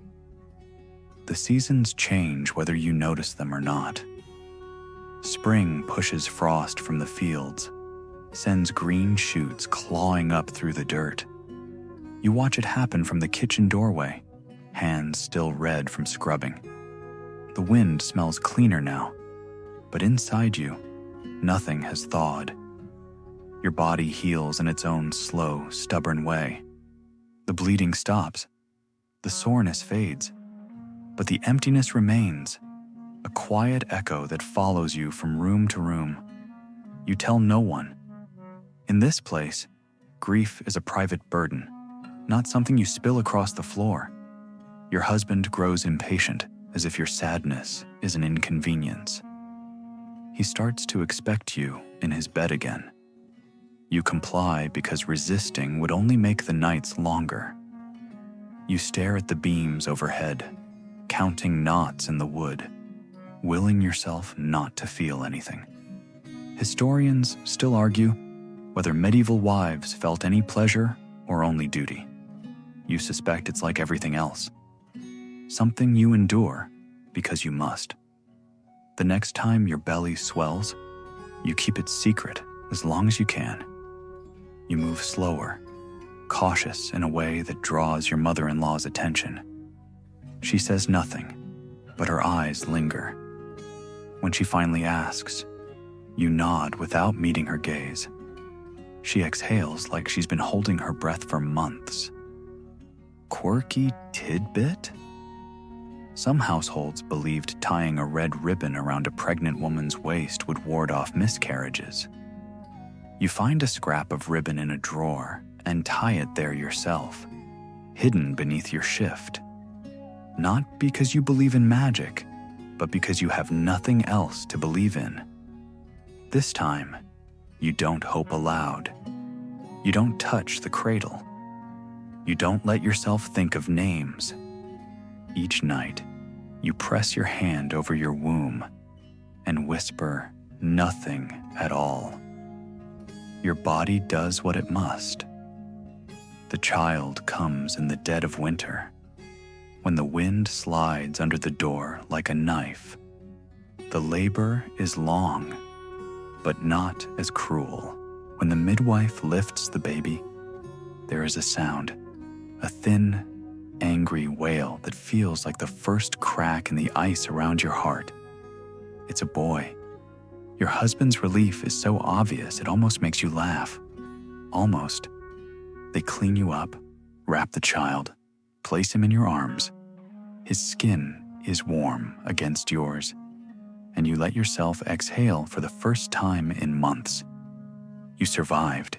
The seasons change whether you notice them or not. Spring pushes frost from the fields, sends green shoots clawing up through the dirt. You watch it happen from the kitchen doorway, hands still red from scrubbing. The wind smells cleaner now, but inside you, nothing has thawed. Your body heals in its own slow, stubborn way. The bleeding stops. The soreness fades. But the emptiness remains, a quiet echo that follows you from room to room. You tell no one. In this place, grief is a private burden, not something you spill across the floor. Your husband grows impatient, as if your sadness is an inconvenience. He starts to expect you in his bed again. You comply because resisting would only make the nights longer. You stare at the beams overhead, counting knots in the wood, willing yourself not to feel anything. Historians still argue whether medieval wives felt any pleasure or only duty. You suspect it's like everything else, something you endure because you must. The next time your belly swells, you keep it secret as long as you can. You move slower, cautious in a way that draws your mother-in-law's attention. She says nothing, but her eyes linger. When she finally asks, you nod without meeting her gaze. She exhales like she's been holding her breath for months. Quirky tidbit? Some households believed tying a red ribbon around a pregnant woman's waist would ward off miscarriages. You find a scrap of ribbon in a drawer and tie it there yourself, hidden beneath your shift. Not because you believe in magic, but because you have nothing else to believe in. This time, you don't hope aloud. You don't touch the cradle. You don't let yourself think of names. Each night, you press your hand over your womb and whisper nothing at all. Your body does what it must. The child comes in the dead of winter, when the wind slides under the door like a knife. The labor is long, but not as cruel. When the midwife lifts the baby, there is a sound, a thin, angry wail that feels like the first crack in the ice around your heart. It's a boy. Your husband's relief is so obvious it almost makes you laugh. Almost. They clean you up, wrap the child, place him in your arms. His skin is warm against yours, and you let yourself exhale for the first time in months. You survived.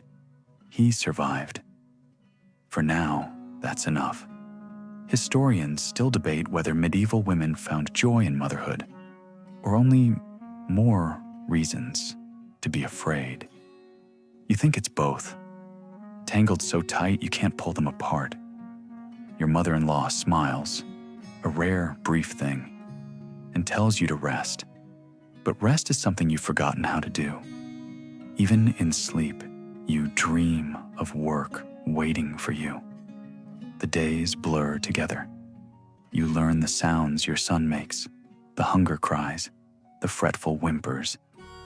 He survived. For now, that's enough. Historians still debate whether medieval women found joy in motherhood, or only more reasons to be afraid. You think it's both. Tangled so tight you can't pull them apart. Your mother-in-law smiles, a rare, brief thing, and tells you to rest. But rest is something you've forgotten how to do. Even in sleep, you dream of work waiting for you. The days blur together. You learn the sounds your son makes, the hunger cries, the fretful whimpers,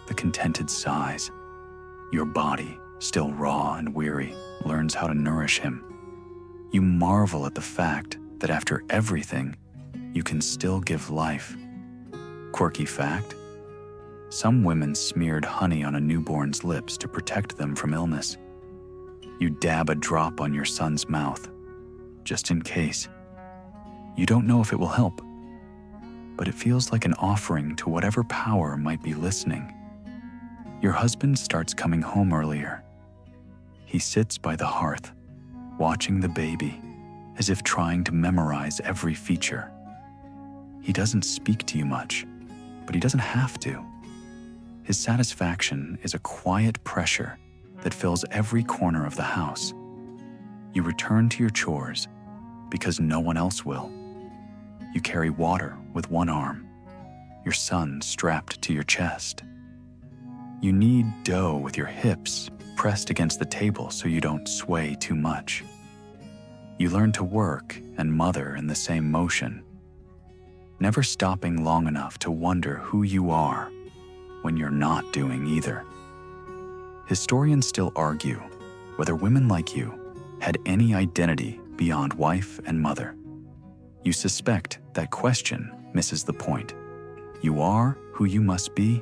the contented sighs. Your body, still raw and weary, learns how to nourish him. You marvel at the fact that after everything, you can still give life. Quirky fact: some women smeared honey on a newborn's lips to protect them from illness. You dab a drop on your son's mouth, just in case. You don't know if it will help, but it feels like an offering to whatever power might be listening. Your husband starts coming home earlier. He sits by the hearth, watching the baby, as if trying to memorize every feature. He doesn't speak to you much, but he doesn't have to. His satisfaction is a quiet pressure that fills every corner of the house. You return to your chores because no one else will. You carry water with one arm, your son strapped to your chest. You knead dough with your hips pressed against the table so you don't sway too much. You learn to work and mother in the same motion, never stopping long enough to wonder who you are when you're not doing either. Historians still argue whether women like you had any identity beyond wife and mother. You suspect that question misses the point. You are who you must be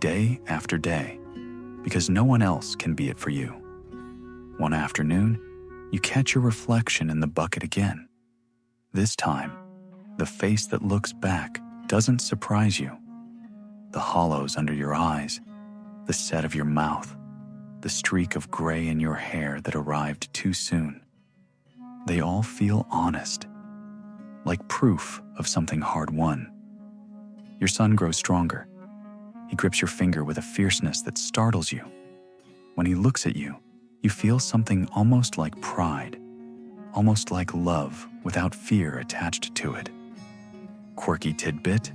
day after day, because no one else can be it for you. One afternoon, you catch your reflection in the bucket again. This time, the face that looks back doesn't surprise you. The hollows under your eyes, the set of your mouth, the streak of gray in your hair that arrived too soon. They all feel honest, like proof of something hard won. Your son grows stronger. He grips your finger with a fierceness that startles you. When he looks at you, you feel something almost like pride, almost like love without fear attached to it. Quirky tidbit: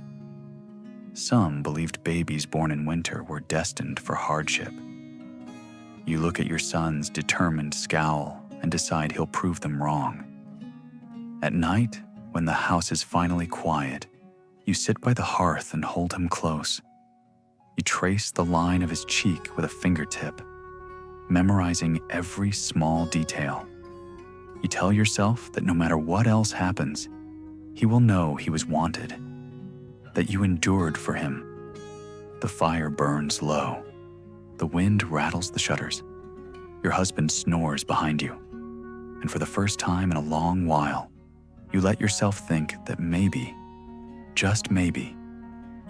some believed babies born in winter were destined for hardship. You look at your son's determined scowl and decide he'll prove them wrong. At night, when the house is finally quiet, you sit by the hearth and hold him close. You trace the line of his cheek with a fingertip, memorizing every small detail. You tell yourself that no matter what else happens, he will know he was wanted, that you endured for him. The fire burns low. The wind rattles the shutters. Your husband snores behind you. And for the first time in a long while, you let yourself think that maybe, just maybe,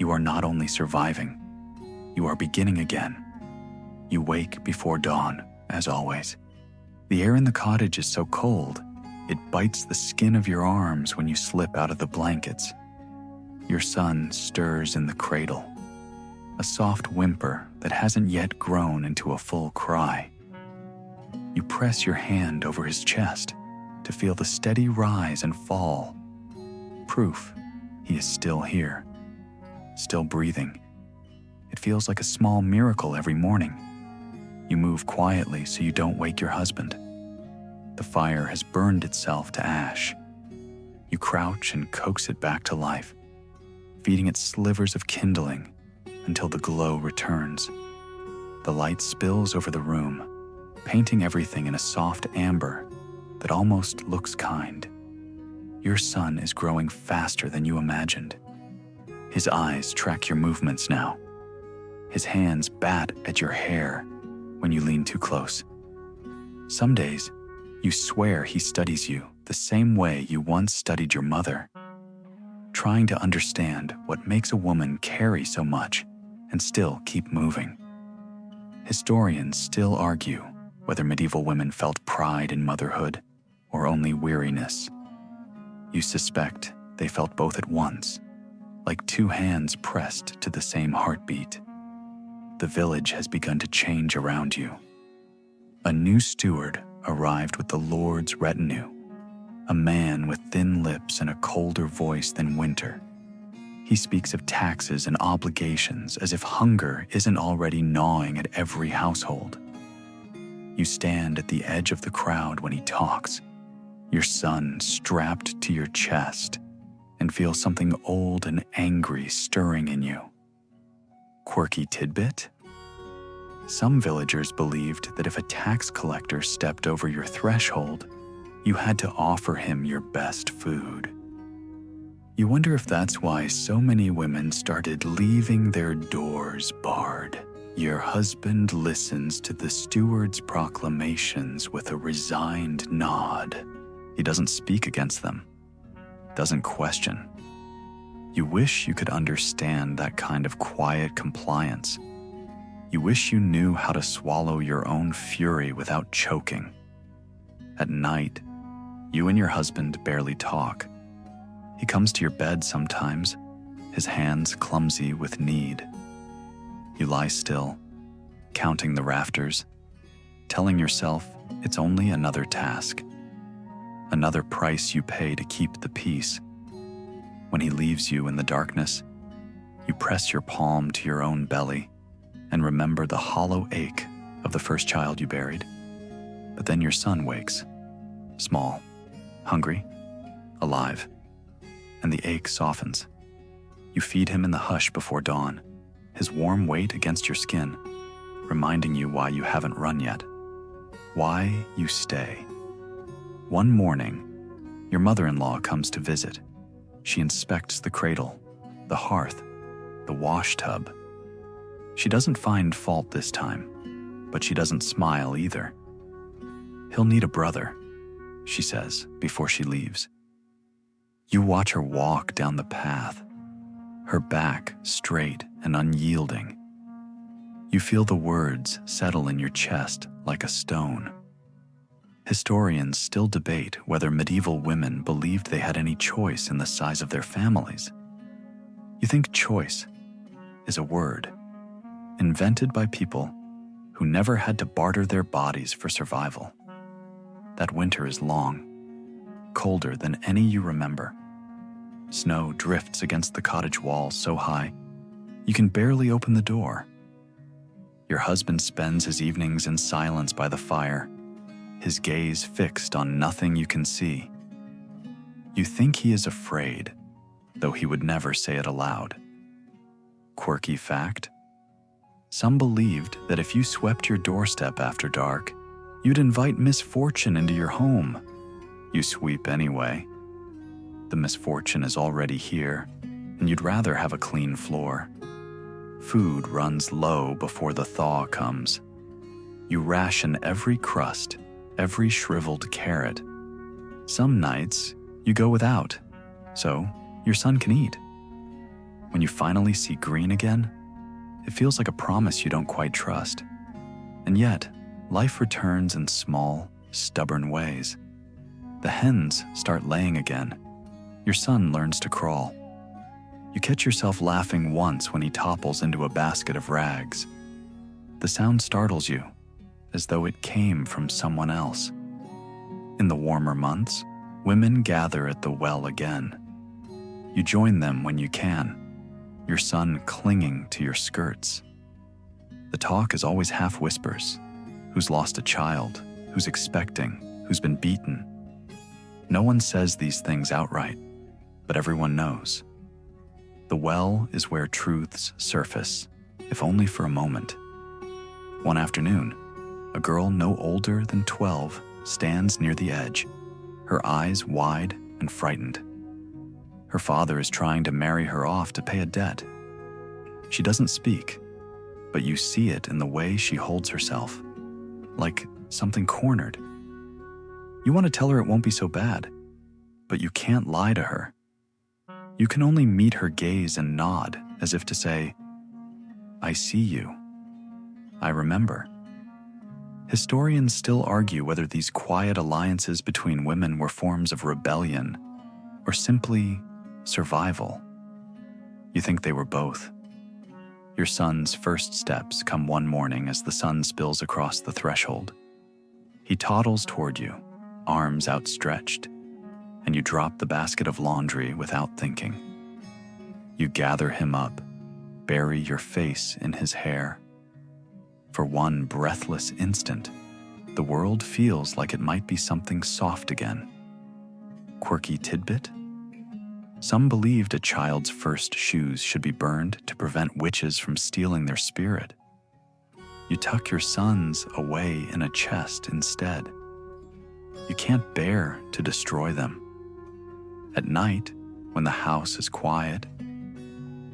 you are not only surviving, you are beginning again. You wake before dawn, as always. The air in the cottage is so cold, it bites the skin of your arms when you slip out of the blankets. Your son stirs in the cradle, a soft whimper that hasn't yet grown into a full cry. You press your hand over his chest to feel the steady rise and fall, proof he is still here, still breathing. It feels like a small miracle every morning. You move quietly so you don't wake your husband. The fire has burned itself to ash. You crouch and coax it back to life, feeding it slivers of kindling until the glow returns. The light spills over the room, painting everything in a soft amber that almost looks kind. Your son is growing faster than you imagined. His eyes track your movements now. His hands bat at your hair when you lean too close. Some days, you swear he studies you the same way you once studied your mother, trying to understand what makes a woman carry so much and still keep moving. Historians still argue whether medieval women felt pride in motherhood or only weariness. You suspect they felt both at once, like two hands pressed to the same heartbeat. The village has begun to change around you. A new steward arrived with the Lord's retinue, a man with thin lips and a colder voice than winter. He speaks of taxes and obligations as if hunger isn't already gnawing at every household. You stand at the edge of the crowd when he talks, your son strapped to your chest, and feel something old and angry stirring in you. Quirky tidbit: some villagers believed that if a tax collector stepped over your threshold, you had to offer him your best food. You wonder if that's why so many women started leaving their doors barred. Your husband listens to the steward's proclamations with a resigned nod. He doesn't speak against them, doesn't question. You wish you could understand that kind of quiet compliance. You wish you knew how to swallow your own fury without choking. At night, you and your husband barely talk. He comes to your bed sometimes, his hands clumsy with need. You lie still, counting the rafters, telling yourself it's only another task, another price you pay to keep the peace. When he leaves you in the darkness, you press your palm to your own belly and remember the hollow ache of the first child you buried. But then your son wakes, small, hungry, alive, and the ache softens. You feed him in the hush before dawn, his warm weight against your skin, reminding you why you haven't run yet, why you stay. One morning, your mother-in-law comes to visit. She inspects the cradle, the hearth, the wash tub. She doesn't find fault this time, but she doesn't smile either. "He'll need a brother," she says before she leaves. You watch her walk down the path, her back straight and unyielding. You feel the words settle in your chest like a stone. Historians still debate whether medieval women believed they had any choice in the size of their families. You think choice is a word invented by people who never had to barter their bodies for survival. That winter is long, colder than any you remember. Snow drifts against the cottage wall so high, you can barely open the door. Your husband spends his evenings in silence by the fire, his gaze fixed on nothing you can see. You think he is afraid, though he would never say it aloud. Quirky fact: some believed that if you swept your doorstep after dark, you'd invite misfortune into your home. You sweep anyway. The misfortune is already here, and you'd rather have a clean floor. Food runs low before the thaw comes. You ration every crust, every shriveled carrot. Some nights, you go without, so your son can eat. When you finally see green again, it feels like a promise you don't quite trust. And yet, life returns in small, stubborn ways. The hens start laying again. Your son learns to crawl. You catch yourself laughing once when he topples into a basket of rags. The sound startles you, as though it came from someone else. In the warmer months, women gather at the well again. You join them when you can, your son clinging to your skirts. The talk is always half whispers. Who's lost a child? Who's expecting? Who's been beaten? No one says these things outright, but everyone knows. The well is where truths surface, if only for a moment. One afternoon, a girl no older than 12 stands near the edge, her eyes wide and frightened. Her father is trying to marry her off to pay a debt. She doesn't speak, but you see it in the way she holds herself, like something cornered. You want to tell her it won't be so bad, but you can't lie to her. You can only meet her gaze and nod, as if to say, "I see you. I remember." Historians still argue whether these quiet alliances between women were forms of rebellion or simply survival. You think they were both. Your son's first steps come one morning as the sun spills across the threshold. He toddles toward you, arms outstretched, and you drop the basket of laundry without thinking. You gather him up, bury your face in his hair. For one breathless instant, the world feels like it might be something soft again. Quirky tidbit? Some believed a child's first shoes should be burned to prevent witches from stealing their spirit. You tuck your sons away in a chest instead. You can't bear to destroy them. At night, when the house is quiet,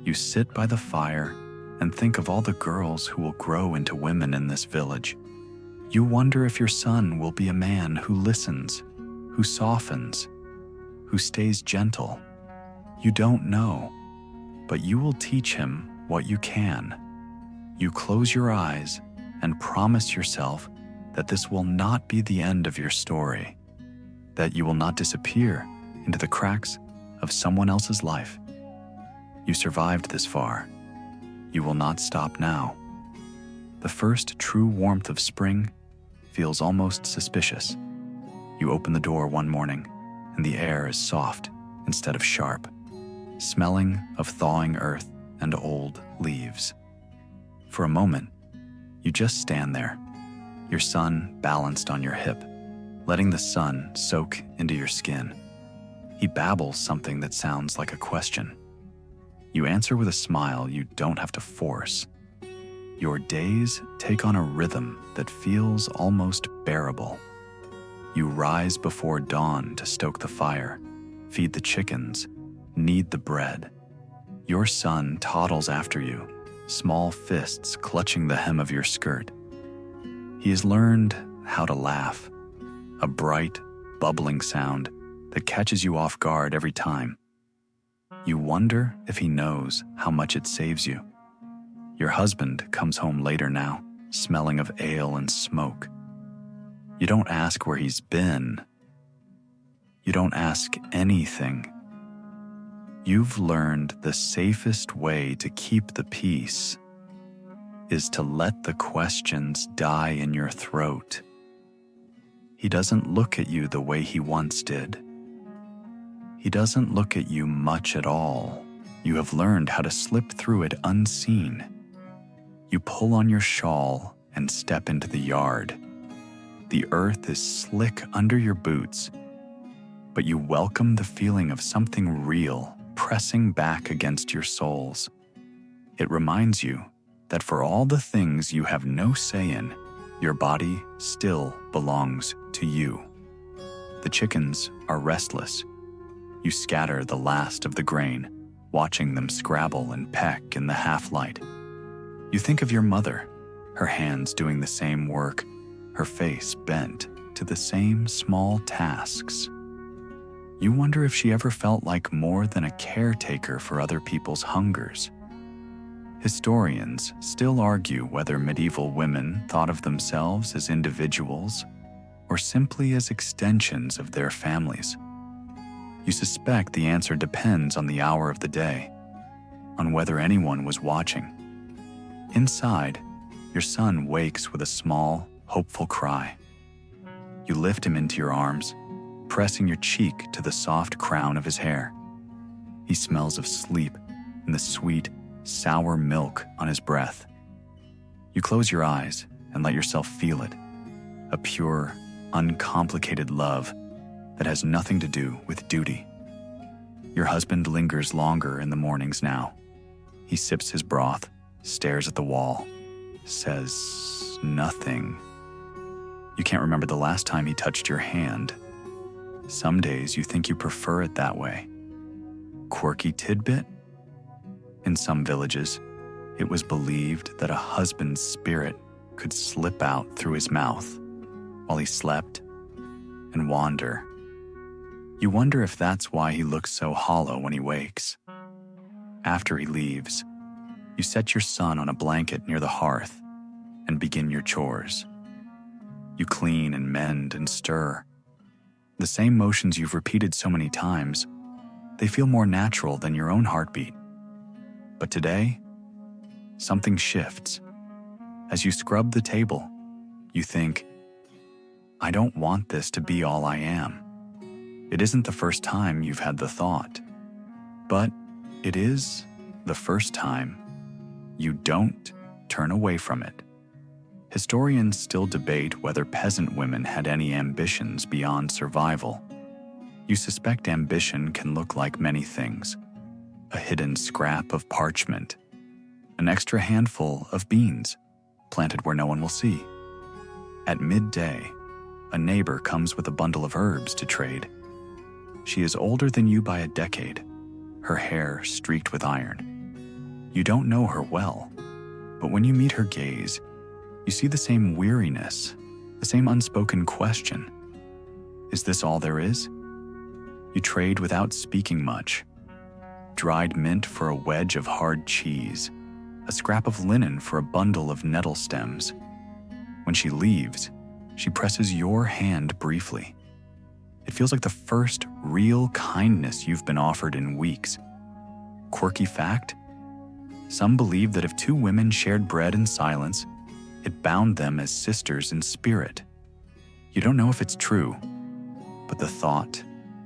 you sit by the fire and think of all the girls who will grow into women in this village. You wonder if your son will be a man who listens, who softens, who stays gentle. You don't know, but you will teach him what you can. You close your eyes and promise yourself that this will not be the end of your story, that you will not disappear into the cracks of someone else's life. You survived this far. You will not stop now. The first true warmth of spring feels almost suspicious. You open the door one morning, and the air is soft instead of sharp, smelling of thawing earth and old leaves. For a moment, you just stand there, your son balanced on your hip, letting the sun soak into your skin. He babbles something that sounds like a question. You answer with a smile you don't have to force. Your days take on a rhythm that feels almost bearable. You rise before dawn to stoke the fire, feed the chickens, knead the bread. Your son toddles after you, small fists clutching the hem of your skirt. He has learned how to laugh, a bright, bubbling sound that catches you off guard every time. You wonder if he knows how much it saves you. Your husband comes home later now, smelling of ale and smoke. You don't ask where he's been. You don't ask anything. You've learned the safest way to keep the peace is to let the questions die in your throat. He doesn't look at you the way he once did. He doesn't look at you much at all. You have learned how to slip through it unseen. You pull on your shawl and step into the yard. The earth is slick under your boots, but you welcome the feeling of something real pressing back against your soles. It reminds you that for all the things you have no say in, your body still belongs to you. The chickens are restless. You scatter the last of the grain, watching them scrabble and peck in the half-light. You think of your mother, her hands doing the same work, her face bent to the same small tasks. You wonder if she ever felt like more than a caretaker for other people's hungers. Historians still argue whether medieval women thought of themselves as individuals or simply as extensions of their families. You suspect the answer depends on the hour of the day, on whether anyone was watching. Inside, your son wakes with a small, hopeful cry. You lift him into your arms, pressing your cheek to the soft crown of his hair. He smells of sleep and the sweet, sour milk on his breath. You close your eyes and let yourself feel it, a pure, uncomplicated love that has nothing to do with duty. Your husband lingers longer in the mornings now. He sips his broth, stares at the wall, says nothing. You can't remember the last time he touched your hand. Some days you think you prefer it that way. Quirky tidbit? In some villages, it was believed that a husband's spirit could slip out through his mouth while he slept and wander. You wonder if that's why he looks so hollow when he wakes. After he leaves, you set your son on a blanket near the hearth and begin your chores. You clean and mend and stir. The same motions you've repeated so many times, they feel more natural than your own heartbeat. But today, something shifts. As you scrub the table, you think, I don't want this to be all I am. It isn't the first time you've had the thought, but it is the first time you don't turn away from it. Historians still debate whether peasant women had any ambitions beyond survival. You suspect ambition can look like many things: a hidden scrap of parchment, an extra handful of beans planted where no one will see. At midday, a neighbor comes with a bundle of herbs to trade. She is older than you by a decade, her hair streaked with iron. You don't know her well, but when you meet her gaze, you see the same weariness, the same unspoken question. Is this all there is? You trade without speaking much. Dried mint for a wedge of hard cheese, a scrap of linen for a bundle of nettle stems. When she leaves, she presses your hand briefly. It feels like the first real kindness you've been offered in weeks. Quirky fact? Some believe that if two women shared bread in silence, it bound them as sisters in spirit. You don't know if it's true, but the thought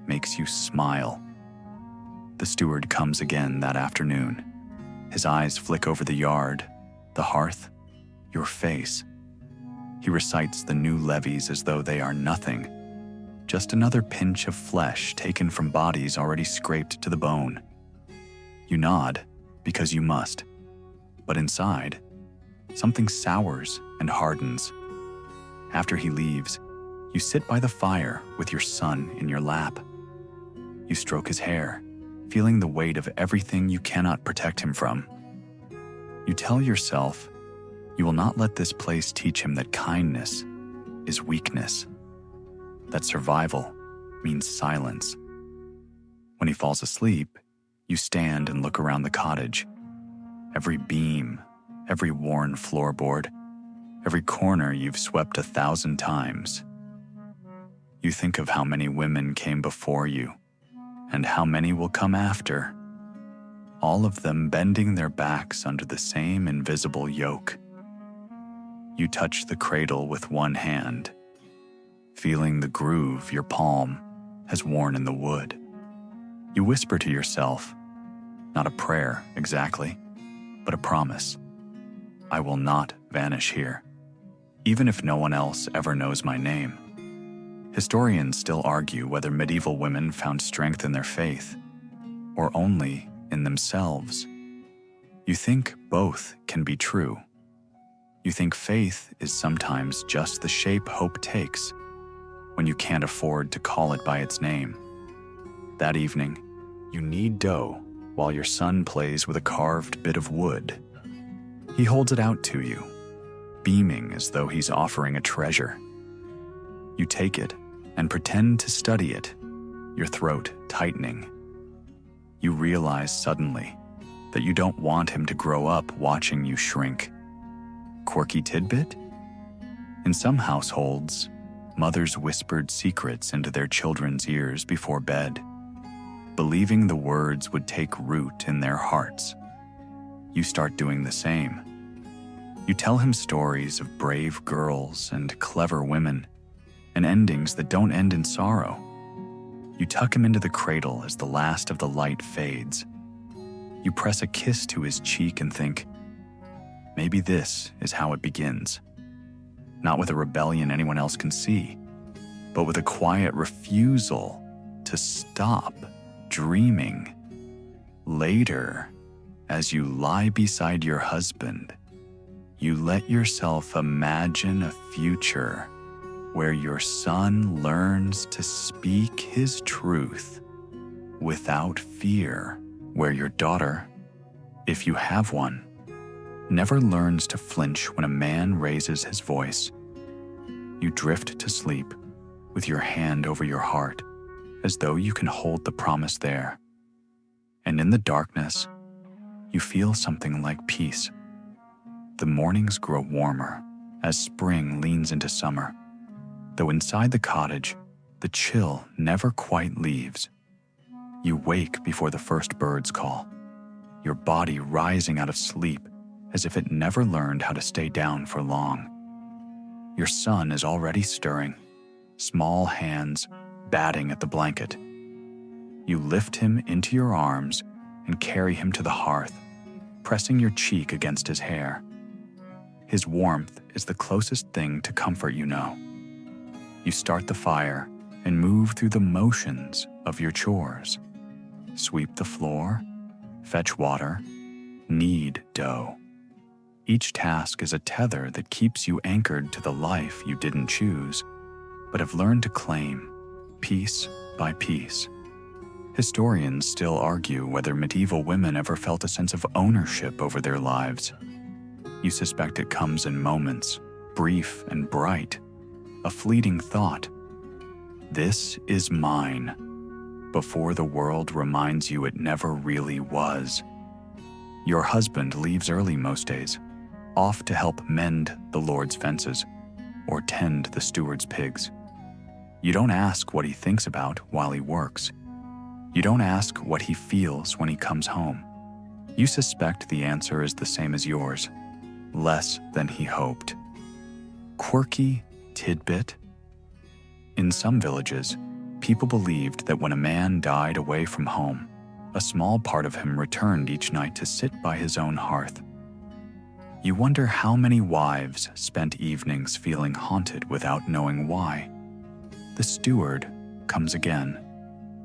makes you smile. The steward comes again that afternoon. His eyes flick over the yard, the hearth, your face. He recites the new levies as though they are nothing, just another pinch of flesh taken from bodies already scraped to the bone. You nod because you must, but inside, something sours and hardens. After he leaves, you sit by the fire with your son in your lap. You stroke his hair, feeling the weight of everything you cannot protect him from. You tell yourself you will not let this place teach him that kindness is weakness, that survival means silence. When he falls asleep, you stand and look around the cottage. Every beam, every worn floorboard, every corner you've swept 1,000 times. You think of how many women came before you and how many will come after, all of them bending their backs under the same invisible yoke. You touch the cradle with one hand, feeling the groove your palm has worn in the wood. You whisper to yourself, not a prayer exactly, but a promise. I will not vanish here, even if no one else ever knows my name. Historians still argue whether medieval women found strength in their faith or only in themselves. You think both can be true. You think faith is sometimes just the shape hope takes when you can't afford to call it by its name. That evening, you knead dough while your son plays with a carved bit of wood. He holds it out to you, beaming as though he's offering a treasure. You take it and pretend to study it, your throat tightening. You realize suddenly that you don't want him to grow up watching you shrink. Quirky tidbit? In some households, mothers whispered secrets into their children's ears before bed, believing the words would take root in their hearts. You start doing the same. You tell him stories of brave girls and clever women, and endings that don't end in sorrow. You tuck him into the cradle as the last of the light fades. You press a kiss to his cheek and think, maybe this is how it begins. Not with a rebellion anyone else can see, but with a quiet refusal to stop dreaming. Later, as you lie beside your husband, you let yourself imagine a future where your son learns to speak his truth without fear, where your daughter, if you have one, never learns to flinch when a man raises his voice. You drift to sleep with your hand over your heart, as though you can hold the promise there. And in the darkness, you feel something like peace. The mornings grow warmer as spring leans into summer, though inside the cottage, the chill never quite leaves. You wake before the first birds call, your body rising out of sleep as if it never learned how to stay down for long. Your son is already stirring, small hands batting at the blanket. You lift him into your arms and carry him to the hearth, pressing your cheek against his hair. His warmth is the closest thing to comfort you know. You start the fire and move through the motions of your chores. Sweep the floor, fetch water, knead dough. Each task is a tether that keeps you anchored to the life you didn't choose, but have learned to claim, piece by piece. Historians still argue whether medieval women ever felt a sense of ownership over their lives. You suspect it comes in moments, brief and bright, a fleeting thought. This is mine, before the world reminds you it never really was. Your husband leaves early most days, off to help mend the Lord's fences or tend the steward's pigs. You don't ask what he thinks about while he works. You don't ask what he feels when he comes home. You suspect the answer is the same as yours, less than he hoped. Quirky tidbit? In some villages, people believed that when a man died away from home, a small part of him returned each night to sit by his own hearth. You wonder how many wives spent evenings feeling haunted without knowing why. The steward comes again,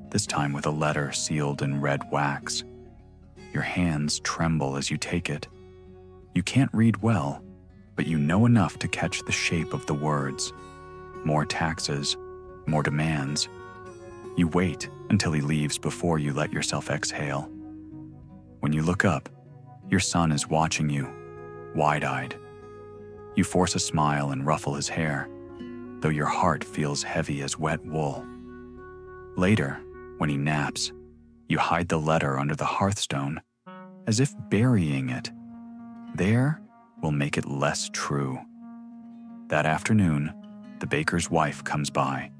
this time with a letter sealed in red wax. Your hands tremble as you take it. You can't read well, but you know enough to catch the shape of the words. More taxes, more demands. You wait until he leaves before you let yourself exhale. When you look up, your son is watching you, wide-eyed. You force a smile and ruffle his hair, though your heart feels heavy as wet wool. Later, when he naps, you hide the letter under the hearthstone, as if burying it there will make it less true. That afternoon, the baker's wife comes by.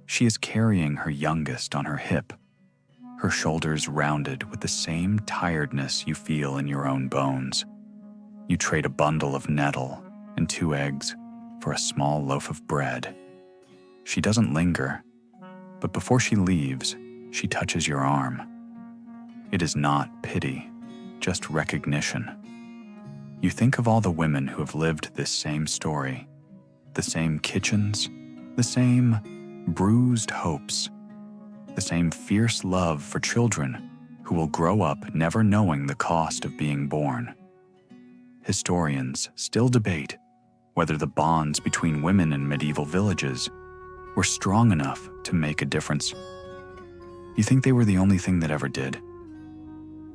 She is carrying her youngest on her hip, her shoulders rounded with the same tiredness you feel in your own bones. You trade a bundle of nettle and 2 eggs for a small loaf of bread. She doesn't linger, but before she leaves, she touches your arm. It is not pity, just recognition. You think of all the women who have lived this same story, the same kitchens, the same bruised hopes, the same fierce love for children who will grow up never knowing the cost of being born. Historians still debate whether the bonds between women in medieval villages were strong enough to make a difference. You think they were the only thing that ever did.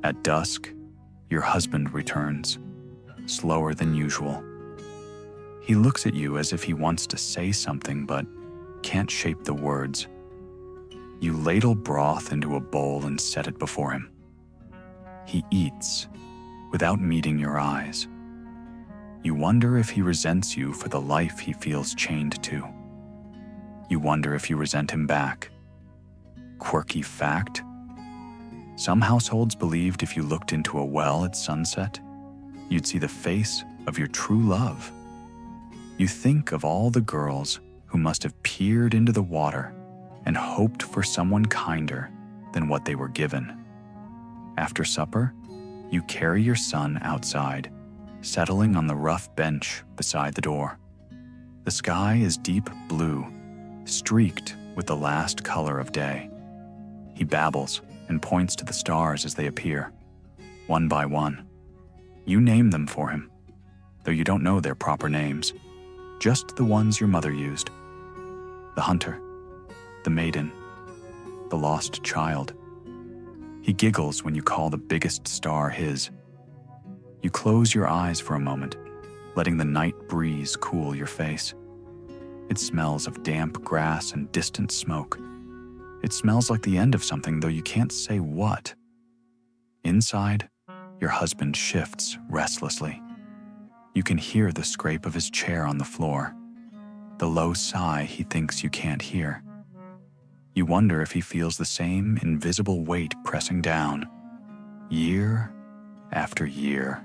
At dusk, your husband returns, slower than usual. He looks at you as if he wants to say something but can't shape the words. You ladle broth into a bowl and set it before him. He eats without meeting your eyes. You wonder if he resents you for the life he feels chained to. You wonder if you resent him back. Quirky fact: some households believed if you looked into a well at sunset, you'd see the face of your true love. You think of all the girls who must have peered into the water and hoped for someone kinder than what they were given. After supper, you carry your son outside, settling on the rough bench beside the door. The sky is deep blue, streaked with the last color of day. He babbles and points to the stars as they appear, one by one. You name them for him, though you don't know their proper names, just the ones your mother used. The hunter, the maiden, the lost child. He giggles when you call the biggest star his. You close your eyes for a moment, letting the night breeze cool your face. It smells of damp grass and distant smoke. It smells like the end of something, though you can't say what. Inside, your husband shifts restlessly. You can hear the scrape of his chair on the floor, the low sigh he thinks you can't hear. You wonder if he feels the same invisible weight pressing down, year after year.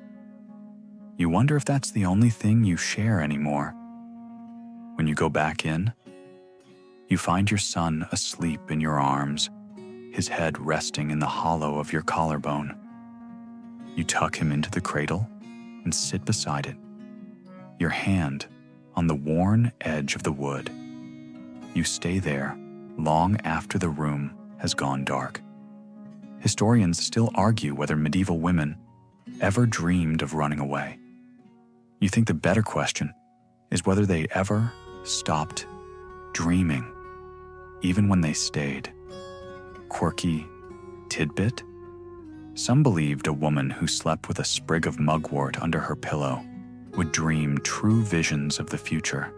You wonder if that's the only thing you share anymore. When you go back in, you find your son asleep in your arms, his head resting in the hollow of your collarbone. You tuck him into the cradle and sit beside it, your hand on the worn edge of the wood. You stay there long after the room has gone dark. Historians still argue whether medieval women ever dreamed of running away. You think the better question is whether they ever stopped dreaming, even when they stayed. Quirky tidbit: some believed a woman who slept with a sprig of mugwort under her pillow would dream true visions of the future.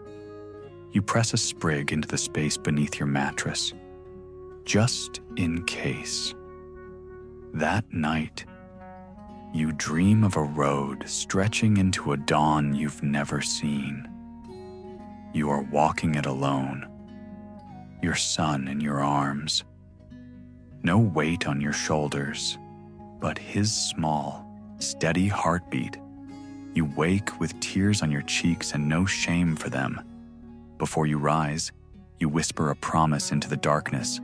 You press a sprig into the space beneath your mattress, just in case. That night, you dream of a road stretching into a dawn you've never seen. You are walking it alone, your son in your arms. No weight on your shoulders, but his small, steady heartbeat. You wake with tears on your cheeks and no shame for them. Before you rise, you whisper a promise into the darkness.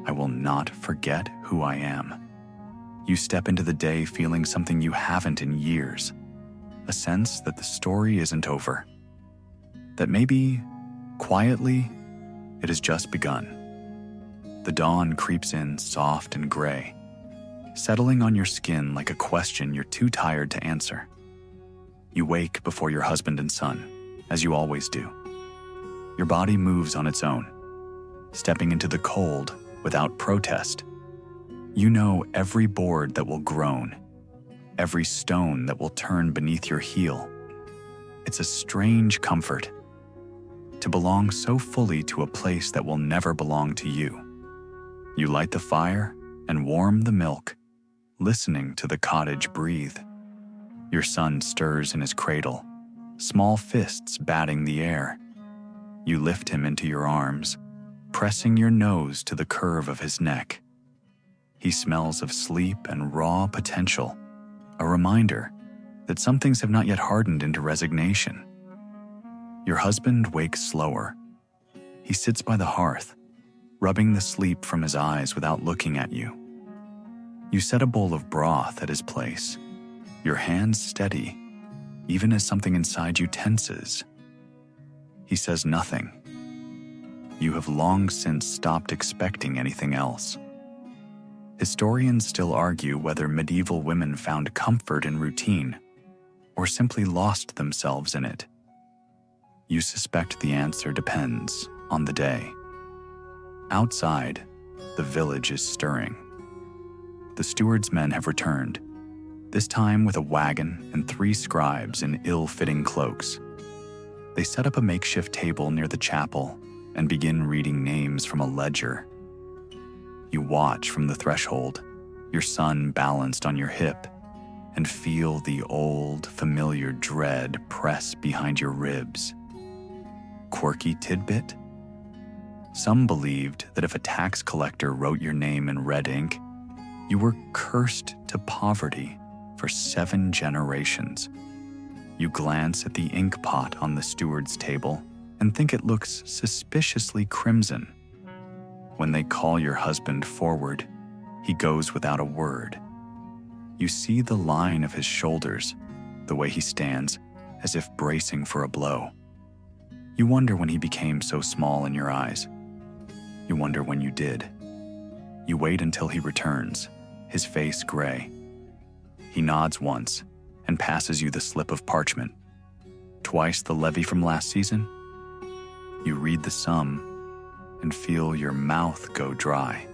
I will not forget who I am. You step into the day feeling something you haven't in years, a sense that the story isn't over, that maybe, quietly, it has just begun. The dawn creeps in soft and gray, settling on your skin like a question you're too tired to answer. You wake before your husband and son, as you always do. Your body moves on its own. stepping into the cold without protest. You know every board that will groan, every stone that will turn beneath your heel. It's a strange comfort to belong so fully to a place that will never belong to you. You light the fire and warm the milk, listening to the cottage breathe. Your son stirs in his cradle, small fists batting the air. You lift him into your arms, pressing your nose to the curve of his neck. He smells of sleep and raw potential, a reminder that some things have not yet hardened into resignation. Your husband wakes slower. He sits by the hearth, rubbing the sleep from his eyes without looking at you. You set a bowl of broth at his place, your hands steady, even as something inside you tenses. He says nothing. You have long since stopped expecting anything else. Historians still argue whether medieval women found comfort in routine or simply lost themselves in it. You suspect the answer depends on the day. Outside, the village is stirring. The steward's men have returned, this time with a wagon and 3 scribes in ill-fitting cloaks. They set up a makeshift table near the chapel and begin reading names from a ledger. You watch from the threshold, your son balanced on your hip, and feel the old, familiar dread press behind your ribs. Quirky tidbit? Some believed that if a tax collector wrote your name in red ink, you were cursed to poverty for 7 generations. You glance at the ink pot on the steward's table and think it looks suspiciously crimson. When they call your husband forward, he goes without a word. You see the line of his shoulders, the way he stands, as if bracing for a blow. You wonder when he became so small in your eyes. You wonder when you did. You wait until he returns, his face gray. He nods once and passes you the slip of parchment. Twice the levy from last season? You read the sum and feel your mouth go dry.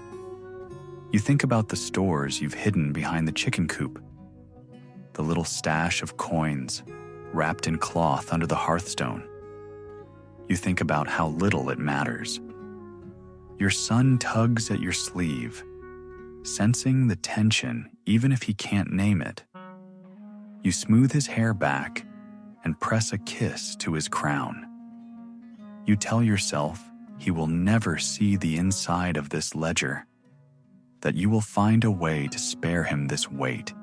You think about the stores you've hidden behind the chicken coop, the little stash of coins wrapped in cloth under the hearthstone. You think about how little it matters. Your son tugs at your sleeve, sensing the tension even if he can't name it. You smooth his hair back and press a kiss to his crown. You tell yourself he will never see the inside of this ledger, that you will find a way to spare him this weight.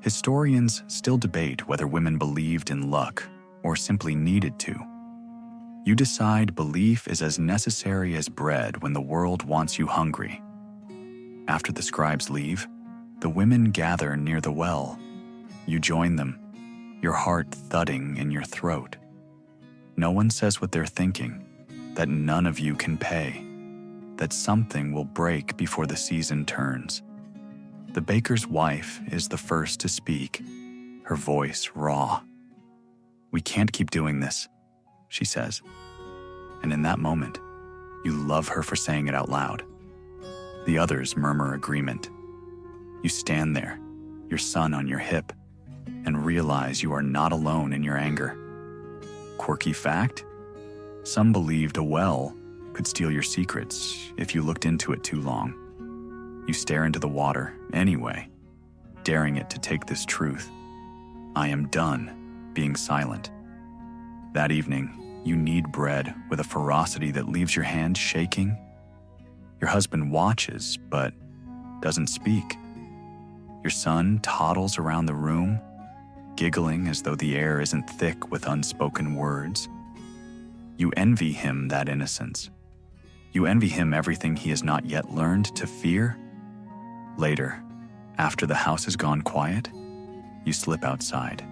Historians still debate whether women believed in luck or simply needed to. You decide belief is as necessary as bread when the world wants you hungry. After the scribes leave, the women gather near the well. You join them, your heart thudding in your throat. No one says what they're thinking, that none of you can pay, that something will break before the season turns. The baker's wife is the first to speak, her voice raw. "We can't keep doing this," she says. And in that moment, you love her for saying it out loud. The others murmur agreement. You stand there, your son on your hip, and realize you are not alone in your anger. Quirky fact? Some believed a well could steal your secrets if you looked into it too long. You stare into the water anyway, daring it to take this truth. I am done being silent. That evening, you knead bread with a ferocity that leaves your hand shaking. Your husband watches, but doesn't speak. Your son toddles around the room, giggling as though the air isn't thick with unspoken words. You envy him that innocence. You envy him everything he has not yet learned to fear. Later, after the house has gone quiet, you slip outside.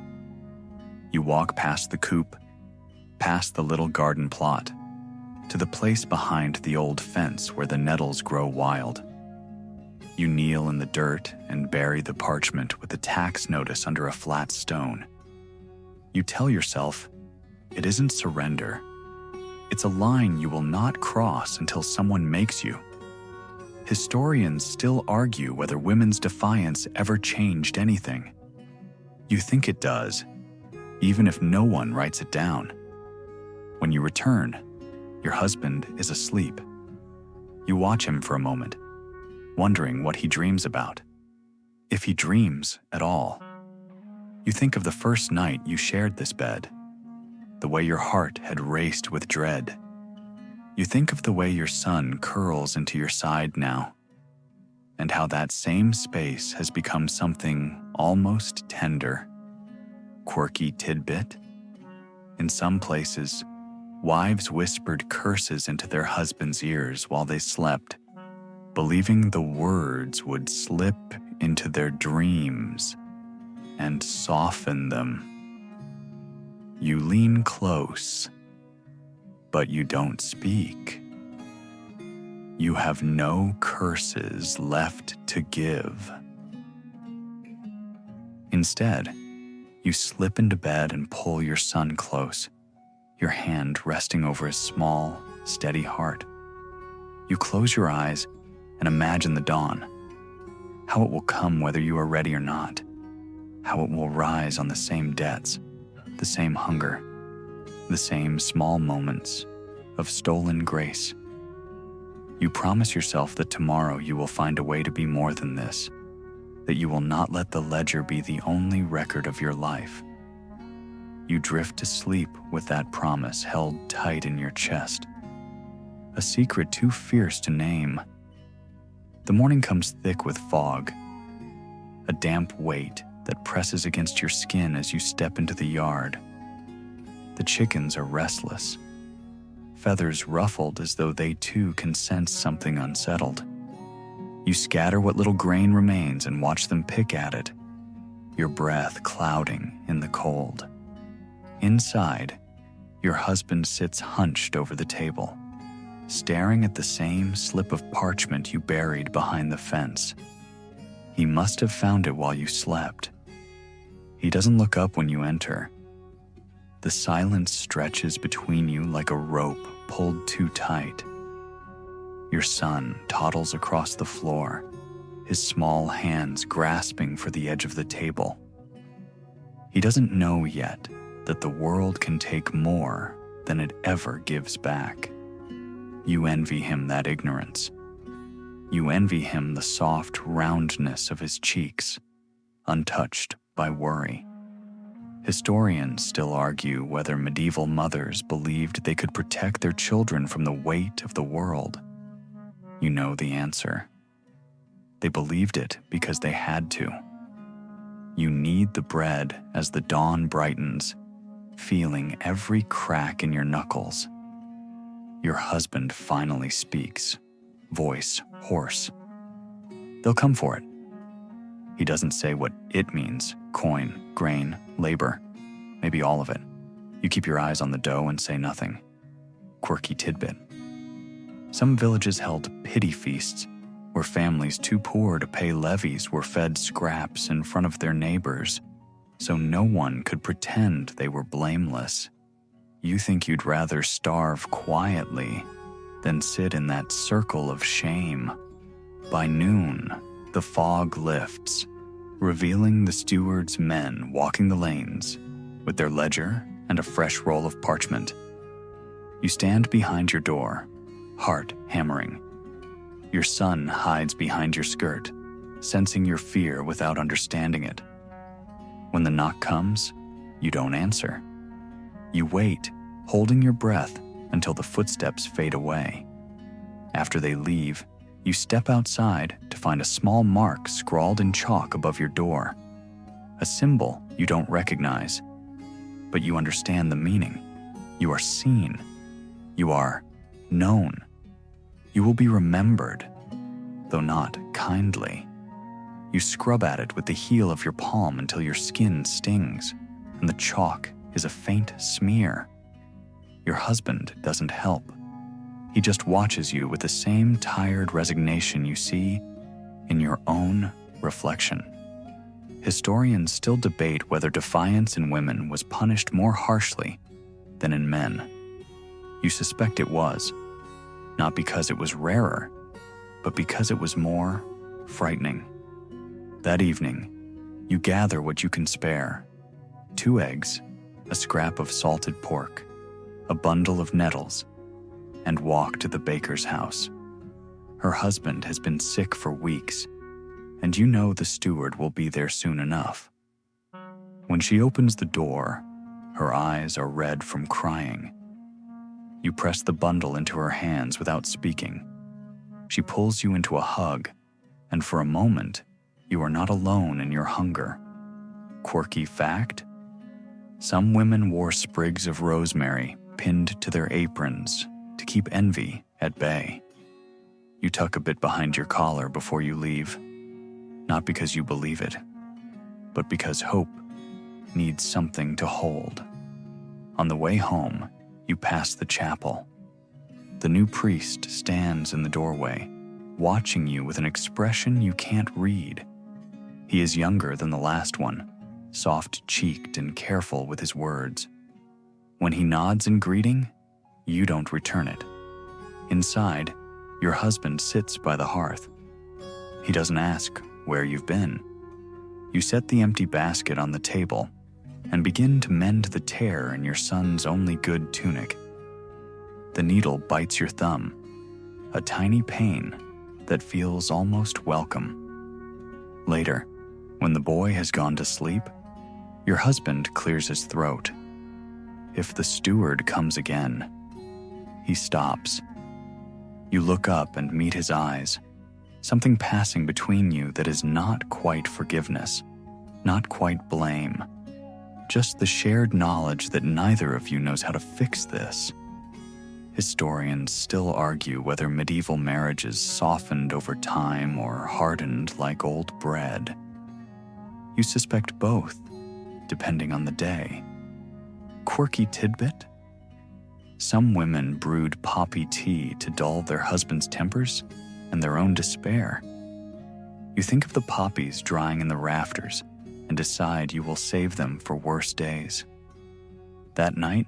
You walk past the coop, past the little garden plot, to the place behind the old fence where the nettles grow wild. You kneel in the dirt and bury the parchment with the tax notice under a flat stone. You tell yourself, it isn't surrender, It's a line you will not cross until someone makes you. Historians still argue whether women's defiance ever changed anything. You think it does, even if no one writes it down. When you return, your husband is asleep. You watch him for a moment, wondering what he dreams about, if he dreams at all. You think of the first night you shared this bed, the way your heart had raced with dread. You think of the way your son curls into your side now, and how that same space has become something almost tender. Quirky tidbit? In some places, wives whispered curses into their husbands' ears while they slept, believing the words would slip into their dreams and soften them. You lean close, but you don't speak. You have no curses left to give. Instead, you slip into bed and pull your son close, your hand resting over his small, steady heart. You close your eyes and imagine the dawn, how it will come whether you are ready or not, how it will rise on the same debts, the same hunger, the same small moments of stolen grace. You promise yourself that tomorrow you will find a way to be more than this, that you will not let the ledger be the only record of your life. You drift to sleep with that promise held tight in your chest, a secret too fierce to name. The morning comes thick with fog, a damp weight that presses against your skin as you step into the yard. The chickens are restless, feathers ruffled as though they too can sense something unsettled. You scatter what little grain remains and watch them pick at it, your breath clouding in the cold. Inside, your husband sits hunched over the table, staring at the same slip of parchment you buried behind the fence. He must have found it while you slept. He doesn't look up when you enter. The silence stretches between you like a rope pulled too tight. Your son toddles across the floor, his small hands grasping for the edge of the table. He doesn't know yet that the world can take more than it ever gives back. You envy him that ignorance. You envy him the soft roundness of his cheeks, untouched by worry. Historians still argue whether medieval mothers believed they could protect their children from the weight of the world. You know the answer. They believed it because they had to. You knead the bread as the dawn brightens, feeling every crack in your knuckles. Your husband finally speaks, voice hoarse. They'll come for it. He doesn't say what it means: coin, grain, labor, maybe all of it. You keep your eyes on the dough and say nothing. Quirky tidbit. Some villages held pity feasts, where families too poor to pay levies were fed scraps in front of their neighbors, so no one could pretend they were blameless. You think you'd rather starve quietly than sit in that circle of shame. By noon, the fog lifts, revealing the steward's men walking the lanes with their ledger and a fresh roll of parchment. You stand behind your door, heart hammering. Your son hides behind your skirt, sensing your fear without understanding it. When the knock comes, you don't answer. You wait, holding your breath until the footsteps fade away. After they leave, you step outside to find a small mark scrawled in chalk above your door. A symbol you don't recognize, but you understand the meaning. You are seen. You are known. You will be remembered, though not kindly. You scrub at it with the heel of your palm until your skin stings, and the chalk is a faint smear. Your husband doesn't help. He just watches you with the same tired resignation you see in your own reflection. Historians still debate whether defiance in women was punished more harshly than in men. You suspect it was, not because it was rarer, but because it was more frightening. That evening, you gather what you can spare: 2 eggs, a scrap of salted pork, a bundle of nettles, and walk to the baker's house. Her husband has been sick for weeks, and you know the steward will be there soon enough. When she opens the door, her eyes are red from crying. You press the bundle into her hands without speaking. She pulls you into a hug, and for a moment, you are not alone in your hunger. Quirky fact: some women wore sprigs of rosemary pinned to their aprons to keep envy at bay. You tuck a bit behind your collar before you leave, not because you believe it, but because hope needs something to hold. On the way home, you pass the chapel. The new priest stands in the doorway, watching you with an expression you can't read. He is younger than the last one, soft-cheeked and careful with his words. When he nods in greeting, you don't return it. Inside, your husband sits by the hearth. He doesn't ask where you've been. You set the empty basket on the table and begin to mend the tear in your son's only good tunic. The needle bites your thumb, a tiny pain that feels almost welcome. Later, when the boy has gone to sleep, your husband clears his throat. If the steward comes again, he stops. You look up and meet his eyes, something passing between you that is not quite forgiveness, not quite blame, just the shared knowledge that neither of you knows how to fix this. Historians still argue whether medieval marriages softened over time or hardened like old bread. You suspect both, depending on the day. Quirky tidbit: some women brewed poppy tea to dull their husbands' tempers and their own despair. You think of the poppies drying in the rafters and decide you will save them for worse days. That night,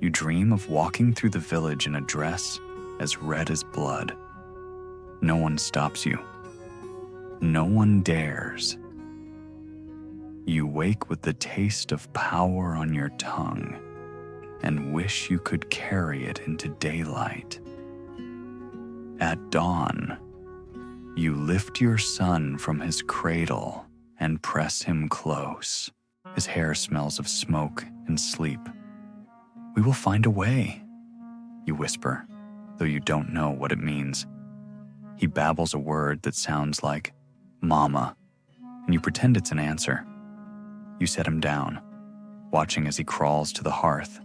you dream of walking through the village in a dress as red as blood. No one stops you. No one dares. You wake with the taste of power on your tongue and wish you could carry it into daylight. At dawn, you lift your son from his cradle and press him close. His hair smells of smoke and sleep. "We will find a way," you whisper, though you don't know what it means. He babbles a word that sounds like "mama," and you pretend it's an answer. You set him down, watching as he crawls to the hearth,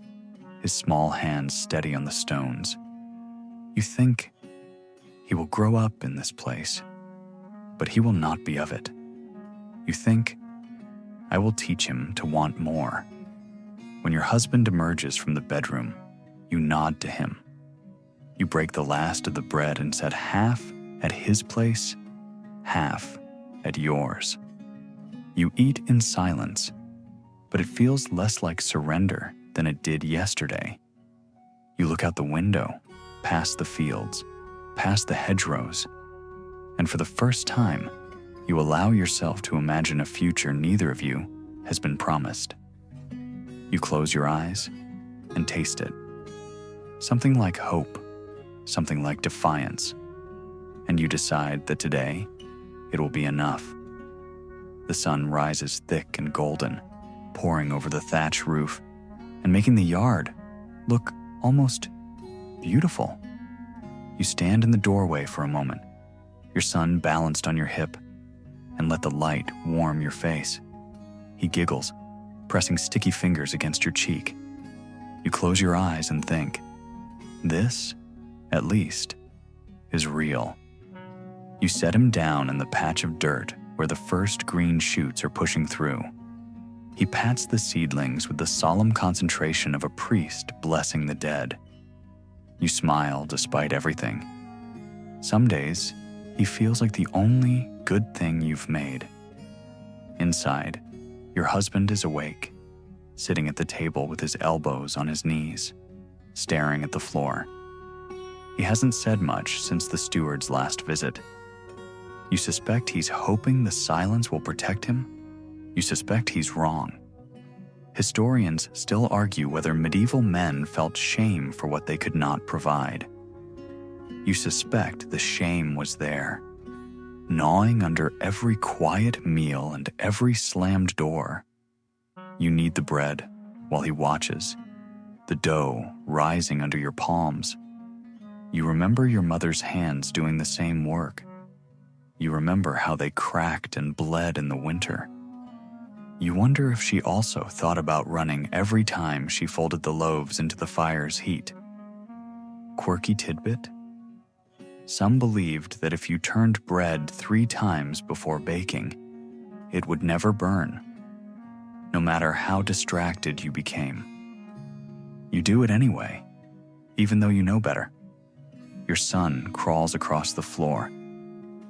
his small hands steady on the stones. You think he will grow up in this place, but he will not be of it. You think, I will teach him to want more. When your husband emerges from the bedroom, you nod to him. You break the last of the bread and set half at his place, half at yours. You eat in silence, but it feels less like surrender than it did yesterday. You look out the window, past the fields, past the hedgerows, and for the first time, you allow yourself to imagine a future neither of you has been promised. You close your eyes and taste it. Something like hope, something like defiance, and you decide that today it will be enough. The sun rises thick and golden, pouring over the thatch roof and making the yard look almost beautiful. You stand in the doorway for a moment, your son balanced on your hip, and let the light warm your face. He giggles, pressing sticky fingers against your cheek. You close your eyes and think, this, at least, is real. You set him down in the patch of dirt where the first green shoots are pushing through. He pats the seedlings with the solemn concentration of a priest blessing the dead. You smile despite everything. Some days, he feels like the only good thing you've made. Inside, your husband is awake, sitting at the table with his elbows on his knees, staring at the floor. He hasn't said much since the steward's last visit. You suspect he's hoping the silence will protect him? You suspect he's wrong. Historians still argue whether medieval men felt shame for what they could not provide. You suspect the shame was there, gnawing under every quiet meal and every slammed door. You knead the bread while he watches, the dough rising under your palms. You remember your mother's hands doing the same work. You remember how they cracked and bled in the winter. You wonder if she also thought about running every time she folded the loaves into the fire's heat. Quirky tidbit? Some believed that if you turned bread 3 times before baking, it would never burn, no matter how distracted you became. You do it anyway, even though you know better. Your son crawls across the floor,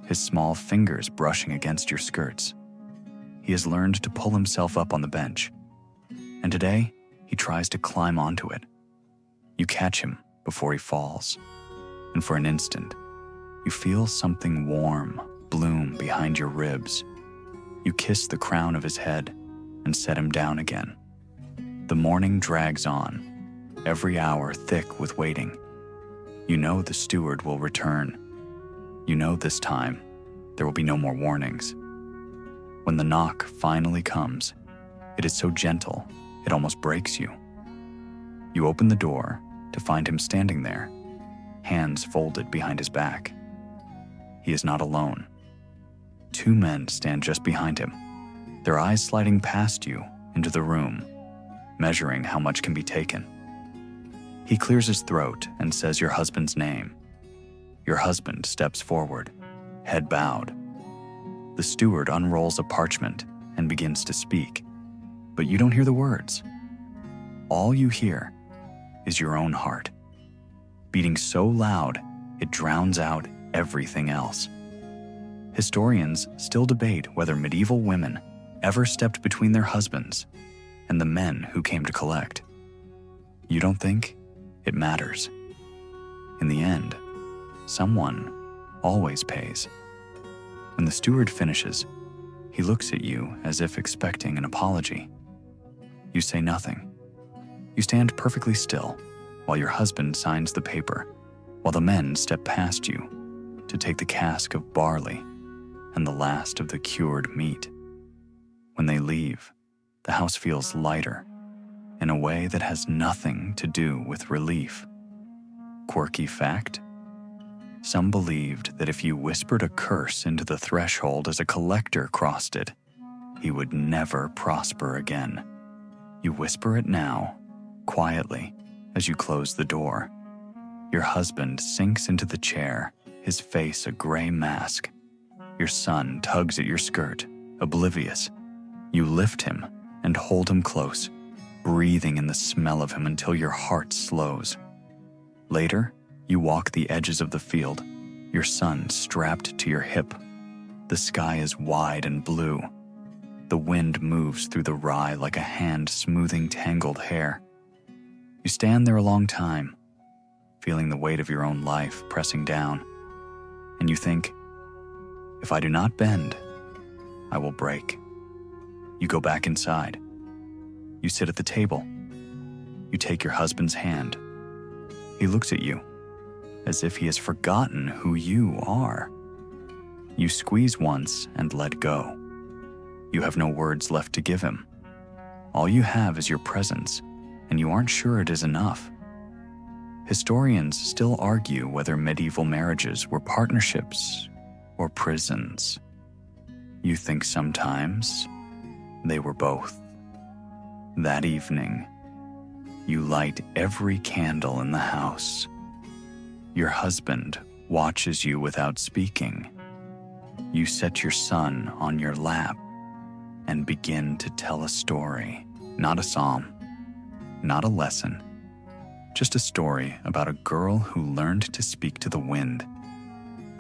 his small fingers brushing against your skirts. He has learned to pull himself up on the bench, and today he tries to climb onto it. You catch him before he falls, and for an instant, you feel something warm bloom behind your ribs. You kiss the crown of his head and set him down again. The morning drags on, every hour thick with waiting. You know the steward will return. You know this time there will be no more warnings. When the knock finally comes, it is so gentle it almost breaks you. You open the door to find him standing there, hands folded behind his back. He is not alone. 2 men stand just behind him, their eyes sliding past you into the room, measuring how much can be taken. He clears his throat and says your husband's name. Your husband steps forward, head bowed. The steward unrolls a parchment and begins to speak, but you don't hear the words. All you hear is your own heart, beating so loud it drowns out everything else. Historians still debate whether medieval women ever stepped between their husbands and the men who came to collect. You don't think it matters. In the end, someone always pays. When the steward finishes, he looks at you as if expecting an apology. You say nothing. You stand perfectly still while your husband signs the paper, while the men step past you to take the cask of barley and the last of the cured meat. When they leave, the house feels lighter in a way that has nothing to do with relief. Quirky fact? Some believed that if you whispered a curse into the threshold as a collector crossed it, he would never prosper again. You whisper it now, quietly, as you close the door. Your husband sinks into the chair, his face a gray mask. Your son tugs at your skirt, oblivious. You lift him and hold him close, breathing in the smell of him until your heart slows. Later, you walk the edges of the field, your son strapped to your hip. The sky is wide and blue. The wind moves through the rye like a hand smoothing tangled hair. You stand there a long time, feeling the weight of your own life pressing down, and you think, if I do not bend, I will break. You go back inside. You sit at the table. You take your husband's hand. He looks at you as if he has forgotten who you are. You squeeze once and let go. You have no words left to give him. All you have is your presence, and you aren't sure it is enough. Historians still argue whether medieval marriages were partnerships or prisons. You think sometimes they were both. That evening, you light every candle in the house. Your husband watches you without speaking. You set your son on your lap and begin to tell a story, not a psalm, not a lesson, just a story about a girl who learned to speak to the wind,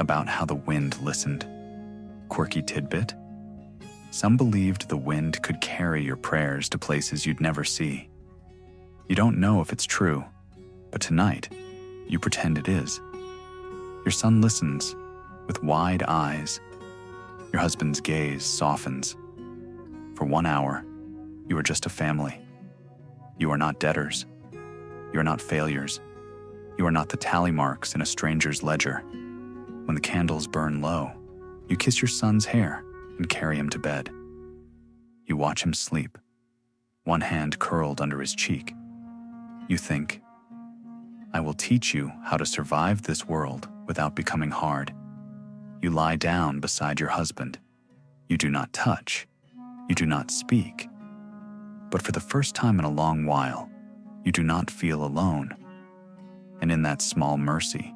about how the wind listened. Quirky tidbit? Some believed the wind could carry your prayers to places you'd never see. You don't know if it's true, But tonight, you pretend it is. Your son listens with wide eyes. Your husband's gaze softens. For 1 hour, you are just a family. You are not debtors. You are not failures. You are not the tally marks in a stranger's ledger. When the candles burn low, you kiss your son's hair and carry him to bed. You watch him sleep, one hand curled under his cheek. You think, I will teach you how to survive this world without becoming hard. You lie down beside your husband. You do not touch. You do not speak. But for the first time in a long while, you do not feel alone. And in that small mercy,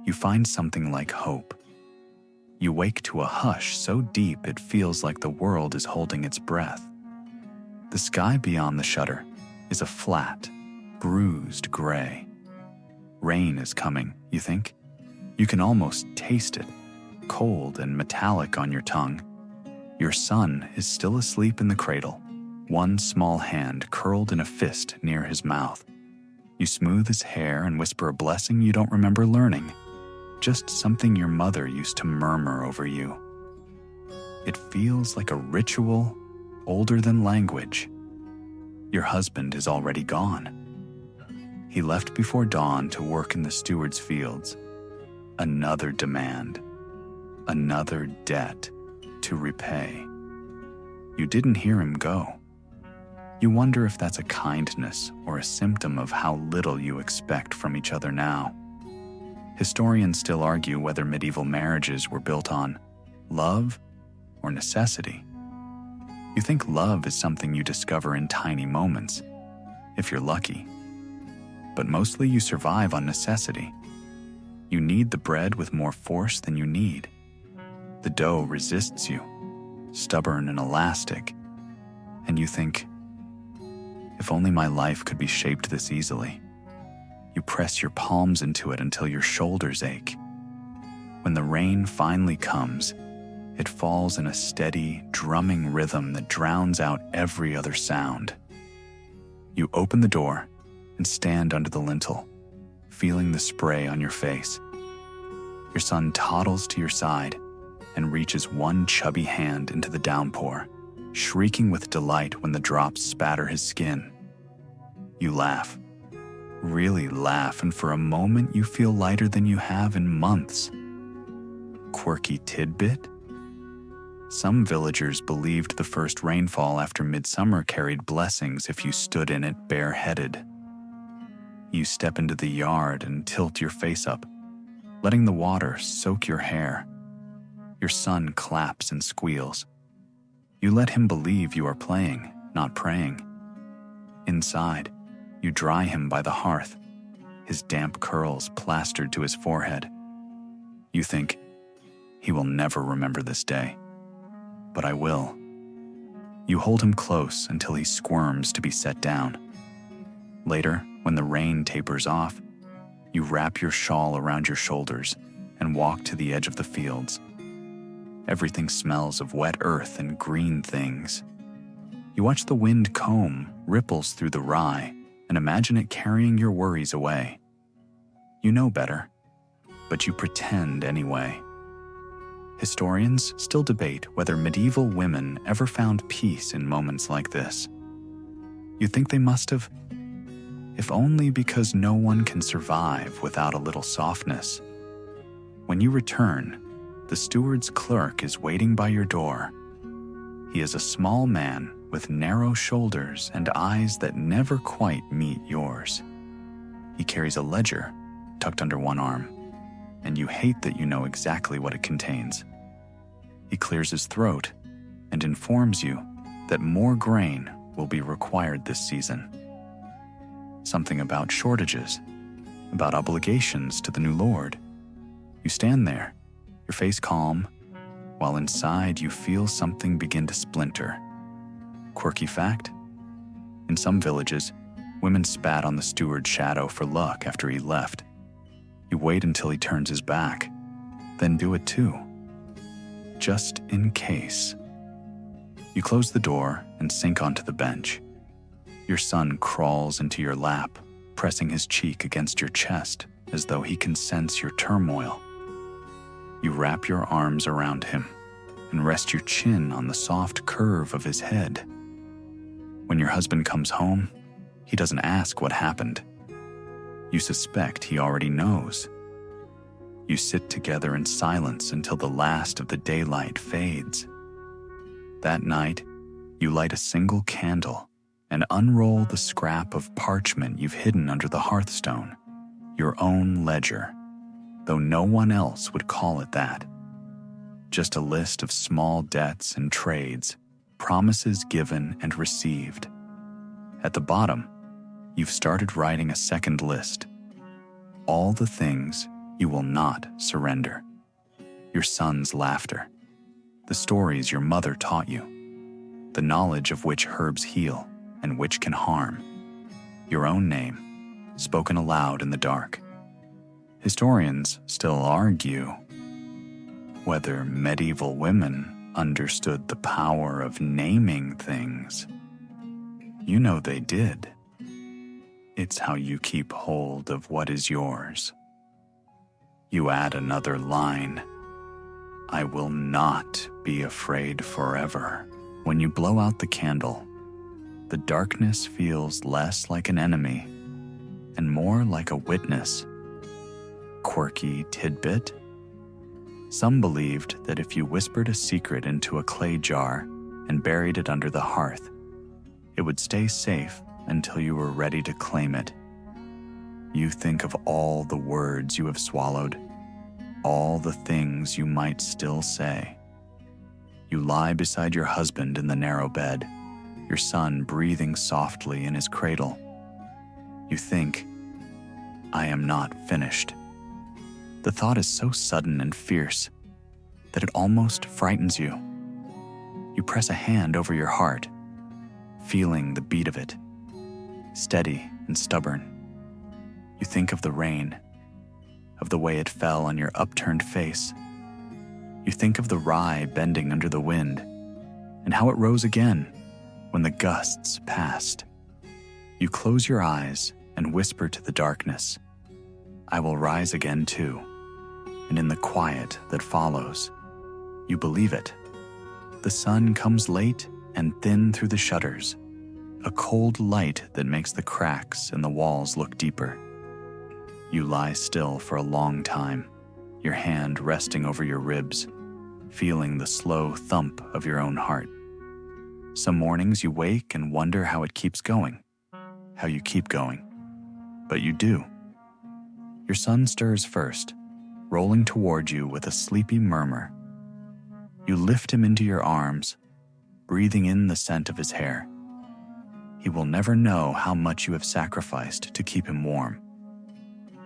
you find something like hope. You wake to a hush so deep it feels like the world is holding its breath. The sky beyond the shutter is a flat, bruised gray. Rain is coming, you think? You can almost taste it, cold and metallic on your tongue. Your son is still asleep in the cradle, one small hand curled in a fist near his mouth. You smooth his hair and whisper a blessing you don't remember learning, just something your mother used to murmur over you. It feels like a ritual older than language. Your husband is already gone. He left before dawn to work in the steward's fields. Another demand, another debt to repay. You didn't hear him go. You wonder if that's a kindness or a symptom of how little you expect from each other now. Historians still argue whether medieval marriages were built on love or necessity. You think love is something you discover in tiny moments, if you're lucky. But mostly you survive on necessity. You knead the bread with more force than you need. The dough resists you, stubborn and elastic, and you think, if only my life could be shaped this easily. You press your palms into it until your shoulders ache. When the rain finally comes, it falls in a steady, drumming rhythm that drowns out every other sound. You open the door and stand under the lintel, feeling the spray on your face. Your son toddles to your side and reaches one chubby hand into the downpour, shrieking with delight when the drops spatter his skin. You laugh, really laugh, and for a moment you feel lighter than you have in months. Quirky tidbit? Some villagers believed the first rainfall after midsummer carried blessings if you stood in it bareheaded. You step into the yard and tilt your face up, letting the water soak your hair. Your son claps and squeals. You let him believe you are playing, not praying. Inside, you dry him by the hearth, his damp curls plastered to his forehead. You think, he will never remember this day. But I will. You hold him close until he squirms to be set down. Later, when the rain tapers off, you wrap your shawl around your shoulders and walk to the edge of the fields. Everything smells of wet earth and green things. You watch the wind comb ripples through the rye and imagine it carrying your worries away. You know better, but you pretend anyway. Historians still debate whether medieval women ever found peace in moments like this. You think they must have, if only because no one can survive without a little softness. When you return, the steward's clerk is waiting by your door. He is a small man with narrow shoulders and eyes that never quite meet yours. He carries a ledger tucked under one arm, and you hate that you know exactly what it contains. He clears his throat and informs you that more grain will be required this season. Something about shortages, about obligations to the new lord. You stand there, your face calm, while inside you feel something begin to splinter. Quirky fact? In some villages, women spat on the steward's shadow for luck after he left. You wait until he turns his back, then do it too. Just in case. You close the door and sink onto the bench. Your son crawls into your lap, pressing his cheek against your chest as though he can sense your turmoil. You wrap your arms around him and rest your chin on the soft curve of his head. When your husband comes home, he doesn't ask what happened. You suspect he already knows. You sit together in silence until the last of the daylight fades. That night, you light a single candle and unroll the scrap of parchment you've hidden under the hearthstone, your own ledger, though no one else would call it that. Just a list of small debts and trades, promises given and received. At the bottom, you've started writing a second list. All the things you will not surrender. Your son's laughter, the stories your mother taught you, the knowledge of which herbs heal and which can harm, your own name, spoken aloud in the dark. Historians still argue whether medieval women understood the power of naming things. You know they did. It's how you keep hold of what is yours. You add another line, I will not be afraid forever. When you blow out the candle, the darkness feels less like an enemy and more like a witness. Quirky tidbit? Some believed that if you whispered a secret into a clay jar and buried it under the hearth, it would stay safe until you were ready to claim it. You think of all the words you have swallowed, all the things you might still say. You lie beside your husband in the narrow bed, your son breathing softly in his cradle. You think, I am not finished. The thought is so sudden and fierce that it almost frightens you. You press a hand over your heart, feeling the beat of it, steady and stubborn. You think of the rain, of the way it fell on your upturned face. You think of the rye bending under the wind, and how it rose again when the gusts passed. You close your eyes and whisper to the darkness, I will rise again too. And in the quiet that follows, you believe it. The sun comes late and thin through the shutters, a cold light that makes the cracks in the walls look deeper. You lie still for a long time, your hand resting over your ribs, feeling the slow thump of your own heart. Some mornings you wake and wonder how it keeps going, how you keep going. But you do. Your son stirs first, rolling toward you with a sleepy murmur. You lift him into your arms, breathing in the scent of his hair. He will never know how much you have sacrificed to keep him warm.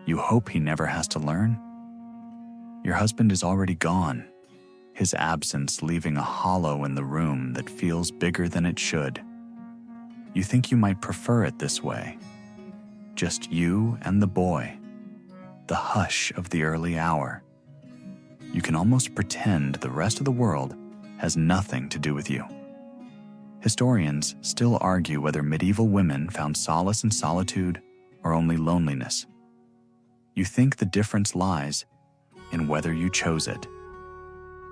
You hope he never has to learn. Your husband is already gone, his absence leaving a hollow in the room that feels bigger than it should. You think you might prefer it this way. Just you and the boy, the hush of the early hour. You can almost pretend the rest of the world has nothing to do with you. Historians still argue whether medieval women found solace in solitude or only loneliness. You think the difference lies in whether you chose it.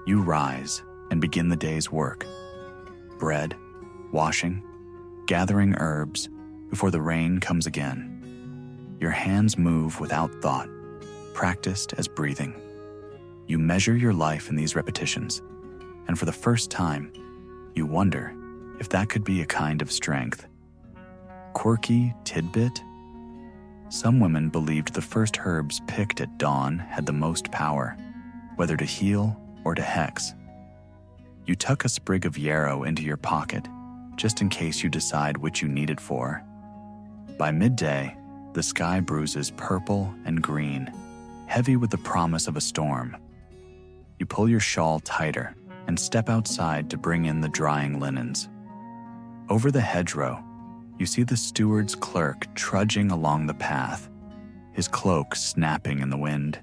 You rise and begin the day's work. Bread, washing, gathering herbs before the rain comes again. Your hands move without thought, practiced as breathing. You measure your life in these repetitions, and for the first time, you wonder if that could be a kind of strength. Quirky tidbit? Some women believed the first herbs picked at dawn had the most power, whether to heal or to hex. You tuck a sprig of yarrow into your pocket, just in case you decide which you need it for. By midday, the sky bruises purple and green, heavy with the promise of a storm. You pull your shawl tighter and step outside to bring in the drying linens. Over the hedgerow, you see the steward's clerk trudging along the path, his cloak snapping in the wind.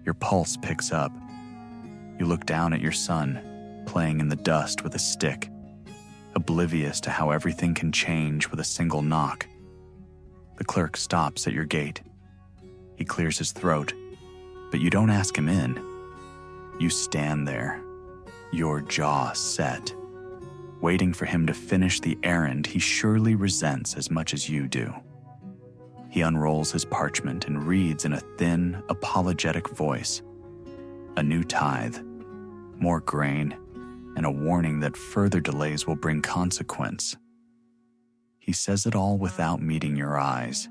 Your pulse picks up. You look down at your son, playing in the dust with a stick, oblivious to how everything can change with a single knock. The clerk stops at your gate. He clears his throat, but you don't ask him in. You stand there, your jaw set, waiting for him to finish the errand he surely resents as much as you do. He unrolls his parchment and reads in a thin, apologetic voice. A new tithe, more grain, and a warning that further delays will bring consequence. He says it all without meeting your eyes,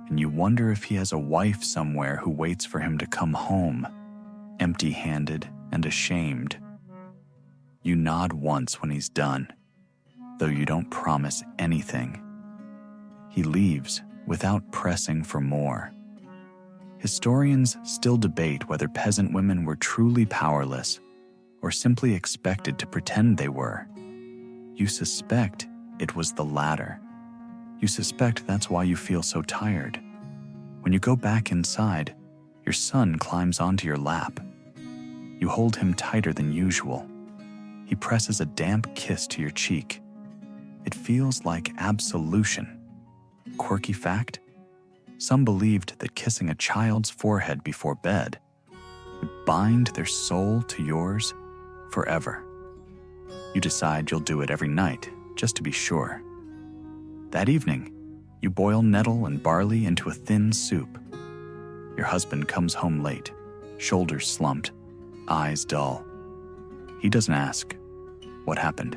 and you wonder if he has a wife somewhere who waits for him to come home, empty-handed and ashamed. You nod once when he's done, though you don't promise anything. He leaves without pressing for more. Historians still debate whether peasant women were truly powerless or simply expected to pretend they were. You suspect it was the latter. You suspect that's why you feel so tired. When you go back inside, your son climbs onto your lap. You hold him tighter than usual. He presses a damp kiss to your cheek. It feels like absolution. Quirky fact? Some believed that kissing a child's forehead before bed would bind their soul to yours forever. You decide you'll do it every night, just to be sure. That evening, you boil nettle and barley into a thin soup. Your husband comes home late, shoulders slumped, eyes dull. He doesn't ask, "What happened?"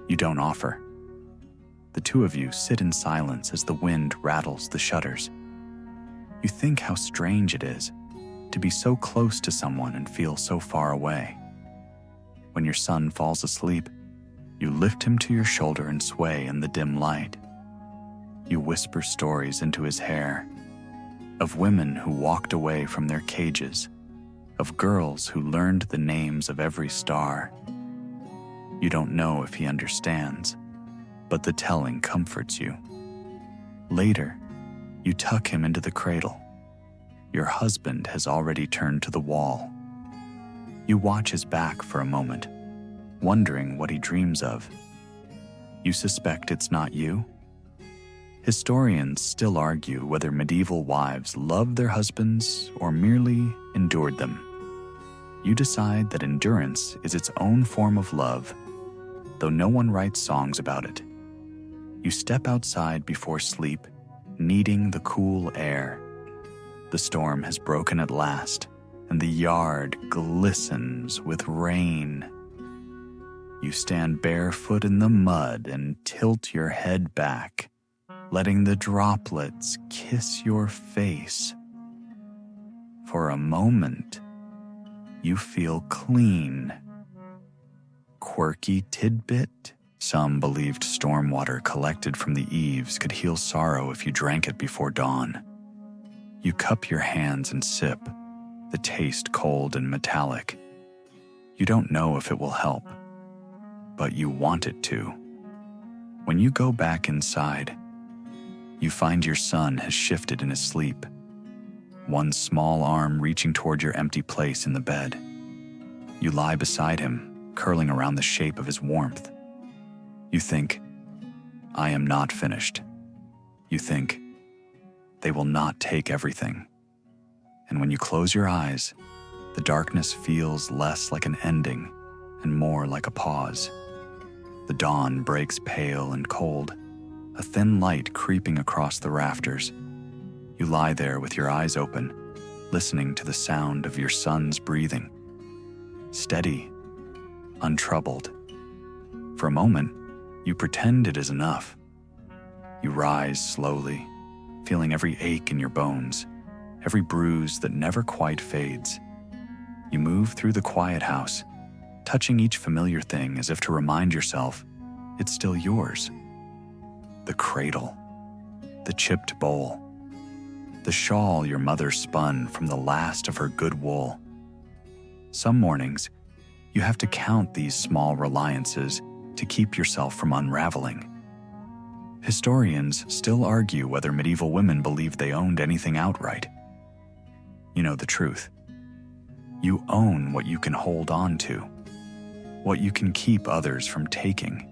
You don't offer. The two of you sit in silence as the wind rattles the shutters. You think how strange it is to be so close to someone and feel so far away. When your son falls asleep, you lift him to your shoulder and sway in the dim light. You whisper stories into his hair, of women who walked away from their cages, of girls who learned the names of every star. You don't know if he understands, but the telling comforts you. Later, you tuck him into the cradle. Your husband has already turned to the wall. You watch his back for a moment, wondering what he dreams of. You suspect it's not you? Historians still argue whether medieval wives loved their husbands or merely endured them. You decide that endurance is its own form of love, though no one writes songs about it. You step outside before sleep, needing the cool air. The storm has broken at last, and the yard glistens with rain. You stand barefoot in the mud and tilt your head back, letting the droplets kiss your face. For a moment, you feel clean. Quirky tidbit? Some believed stormwater collected from the eaves could heal sorrow if you drank it before dawn. You cup your hands and sip, the taste cold and metallic. You don't know if it will help, but you want it to. When you go back inside, you find your son has shifted in his sleep, one small arm reaching toward your empty place in the bed. You lie beside him, curling around the shape of his warmth. You think, I am not finished. You think, they will not take everything. And when you close your eyes, the darkness feels less like an ending and more like a pause. The dawn breaks pale and cold, a thin light creeping across the rafters. You lie there with your eyes open, listening to the sound of your son's breathing. Steady, untroubled. For a moment, you pretend it is enough. You rise slowly, feeling every ache in your bones, every bruise that never quite fades. You move through the quiet house, touching each familiar thing as if to remind yourself it's still yours. The cradle, the chipped bowl, the shawl your mother spun from the last of her good wool. Some mornings, you have to count these small reliances to keep yourself from unraveling. Historians still argue whether medieval women believed they owned anything outright. You know the truth. You own what you can hold on to, what you can keep others from taking.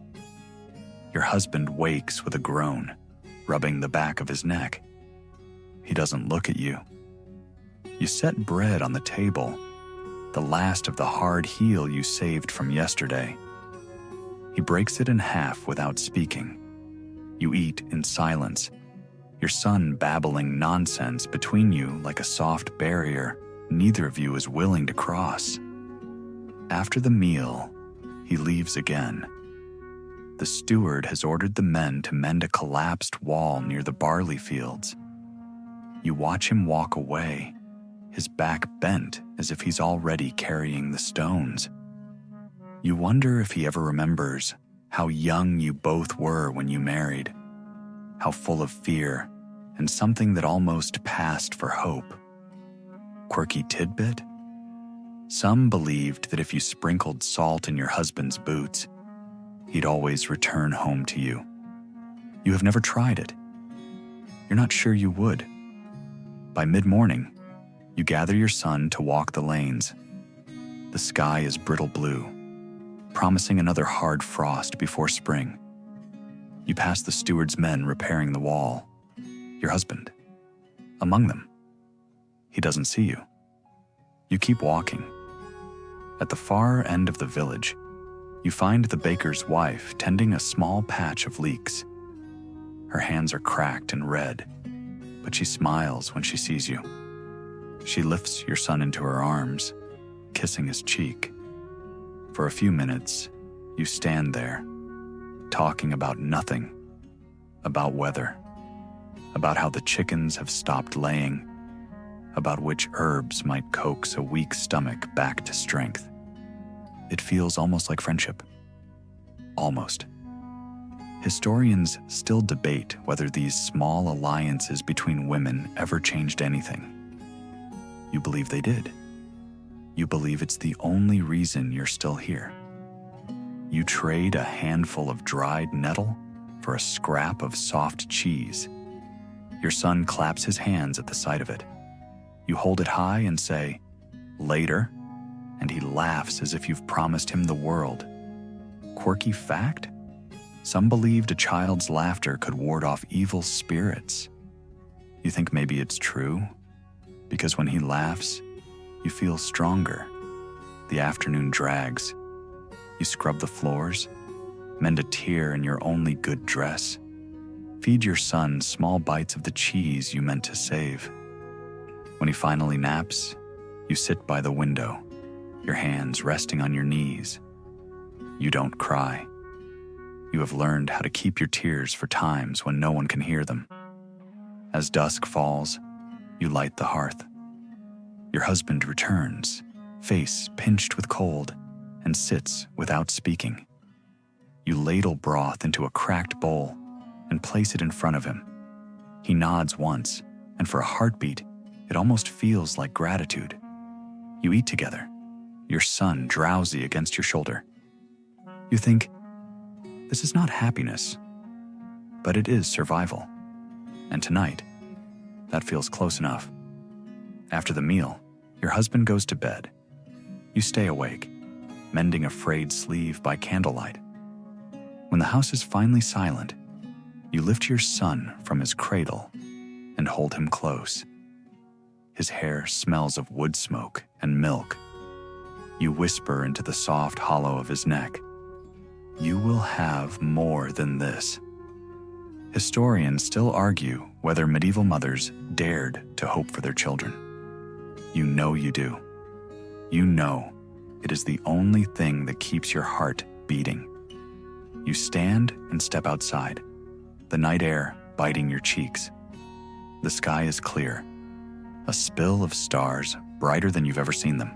Your husband wakes with a groan, rubbing the back of his neck. He doesn't look at you. You set bread on the table, the last of the hard heel you saved from yesterday. He breaks it in half without speaking. You eat in silence, your son babbling nonsense between you like a soft barrier neither of you is willing to cross. After the meal, he leaves again. The steward has ordered the men to mend a collapsed wall near the barley fields. You watch him walk away, his back bent as if he's already carrying the stones. You wonder if he ever remembers how young you both were when you married, how full of fear and something that almost passed for hope. Quirky tidbit? Some believed that if you sprinkled salt in your husband's boots, he'd always return home to you. You have never tried it. You're not sure you would. By mid-morning, you gather your son to walk the lanes. The sky is brittle blue, promising another hard frost before spring. You pass the steward's men repairing the wall. Your husband, among them. He doesn't see you. You keep walking. At the far end of the village, you find the baker's wife tending a small patch of leeks. Her hands are cracked and red, but she smiles when she sees you. She lifts your son into her arms, kissing his cheek. For a few minutes, you stand there, talking about nothing, about weather, about how the chickens have stopped laying, about which herbs might coax a weak stomach back to strength. It feels almost like friendship. Almost. Historians still debate whether these small alliances between women ever changed anything. You believe they did. You believe it's the only reason you're still here. You trade a handful of dried nettle for a scrap of soft cheese. Your son claps his hands at the sight of it. You hold it high and say, "Later," and he laughs as if you've promised him the world. Quirky fact? Some believed a child's laughter could ward off evil spirits. You think maybe it's true? Because when he laughs, you feel stronger. The afternoon drags. You scrub the floors, mend a tear in your only good dress, feed your son small bites of the cheese you meant to save. When he finally naps, you sit by the window, your hands resting on your knees. You don't cry. You have learned how to keep your tears for times when no one can hear them. As dusk falls, you light the hearth. Your husband returns, face pinched with cold, and sits without speaking. You ladle broth into a cracked bowl and place it in front of him. He nods once, and for a heartbeat, it almost feels like gratitude. You eat together, your son drowsy against your shoulder. You think, this is not happiness, but it is survival. And tonight, that feels close enough. After the meal, your husband goes to bed. You stay awake, mending a frayed sleeve by candlelight. When the house is finally silent, you lift your son from his cradle and hold him close. His hair smells of wood smoke and milk. You whisper into the soft hollow of his neck, "You will have more than this." Historians still argue whether medieval mothers dared to hope for their children. You know you do. You know it is the only thing that keeps your heart beating. You stand and step outside, the night air biting your cheeks. The sky is clear, a spill of stars brighter than you've ever seen them.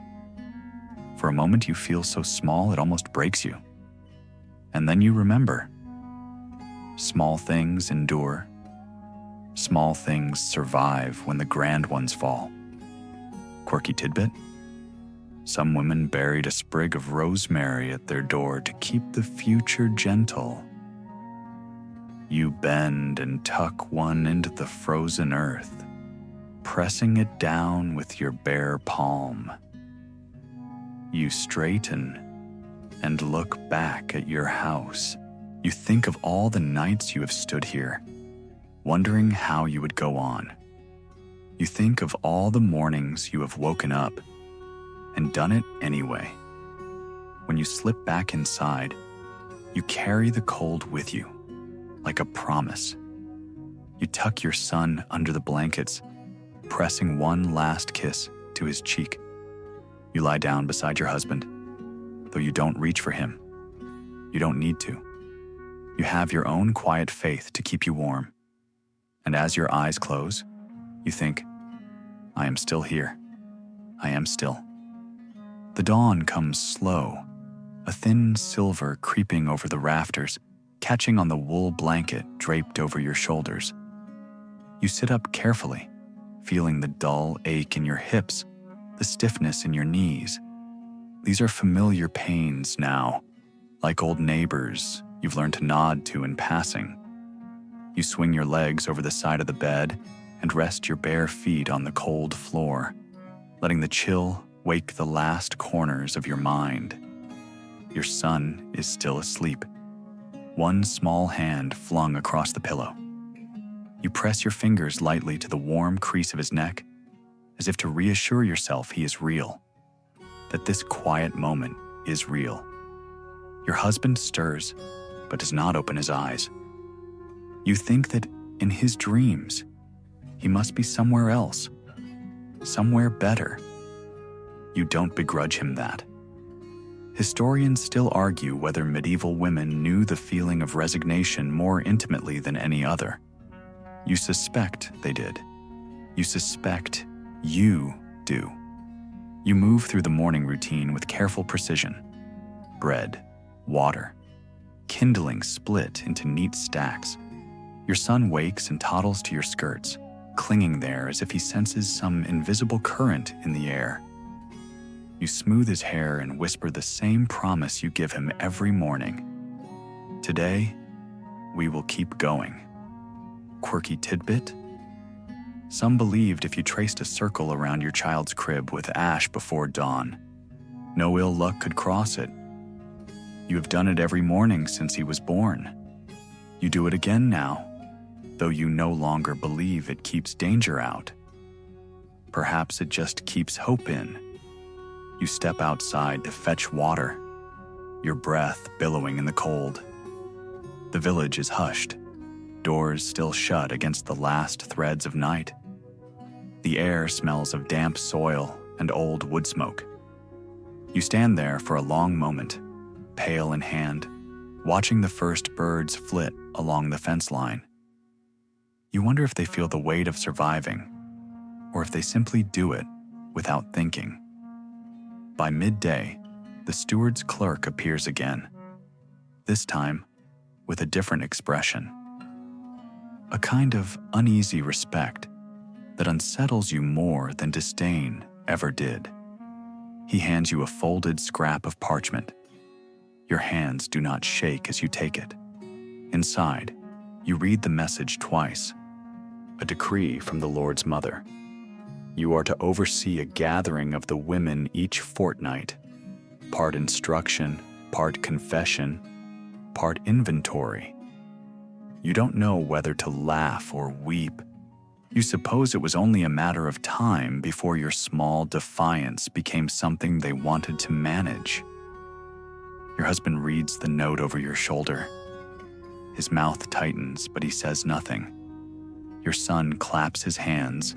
For a moment you feel so small it almost breaks you. And then you remember. Small things endure. Small things survive when the grand ones fall. Quirky tidbit? Some women buried a sprig of rosemary at their door to keep the future gentle. You bend and tuck one into the frozen earth, pressing it down with your bare palm. You straighten and look back at your house. You think of all the nights you have stood here, wondering how you would go on. You think of all the mornings you have woken up and done it anyway. When you slip back inside, you carry the cold with you, like a promise. You tuck your son under the blankets, pressing one last kiss to his cheek. You lie down beside your husband, though you don't reach for him. You don't need to. You have your own quiet faith to keep you warm. And as your eyes close, you think, I am still here. I am still. The dawn comes slow, a thin silver creeping over the rafters, catching on the wool blanket draped over your shoulders. You sit up carefully, feeling the dull ache in your hips, the stiffness in your knees. These are familiar pains now, like old neighbors you've learned to nod to in passing. You swing your legs over the side of the bed and rest your bare feet on the cold floor, letting the chill wake the last corners of your mind. Your son is still asleep, one small hand flung across the pillow. You press your fingers lightly to the warm crease of his neck, as if to reassure yourself he is real, that this quiet moment is real. Your husband stirs, but does not open his eyes. You think that in his dreams, he must be somewhere else, somewhere better. You don't begrudge him that. Historians still argue whether medieval women knew the feeling of resignation more intimately than any other. You suspect they did. You suspect you do. You move through the morning routine with careful precision. Bread, water, kindling split into neat stacks. Your son wakes and toddles to your skirts, clinging there as if he senses some invisible current in the air. You smooth his hair and whisper the same promise you give him every morning. Today, we will keep going. Quirky tidbit? Some believed if you traced a circle around your child's crib with ash before dawn, no ill luck could cross it. You have done it every morning since he was born. You do it again now, though you no longer believe it keeps danger out. Perhaps it just keeps hope in. You step outside to fetch water, your breath billowing in the cold. The village is hushed, doors still shut against the last threads of night. The air smells of damp soil and old wood smoke. You stand there for a long moment, pail in hand, watching the first birds flit along the fence line. You wonder if they feel the weight of surviving, or if they simply do it without thinking. By midday, the steward's clerk appears again, this time with a different expression. A kind of uneasy respect that unsettles you more than disdain ever did. He hands you a folded scrap of parchment. Your hands do not shake as you take it. Inside, you read the message twice. A decree from the Lord's mother. You are to oversee a gathering of the women each fortnight, part instruction, part confession, part inventory. You don't know whether to laugh or weep. You suppose it was only a matter of time before your small defiance became something they wanted to manage. Your husband reads the note over your shoulder. His mouth tightens, but he says nothing. Your son claps his hands,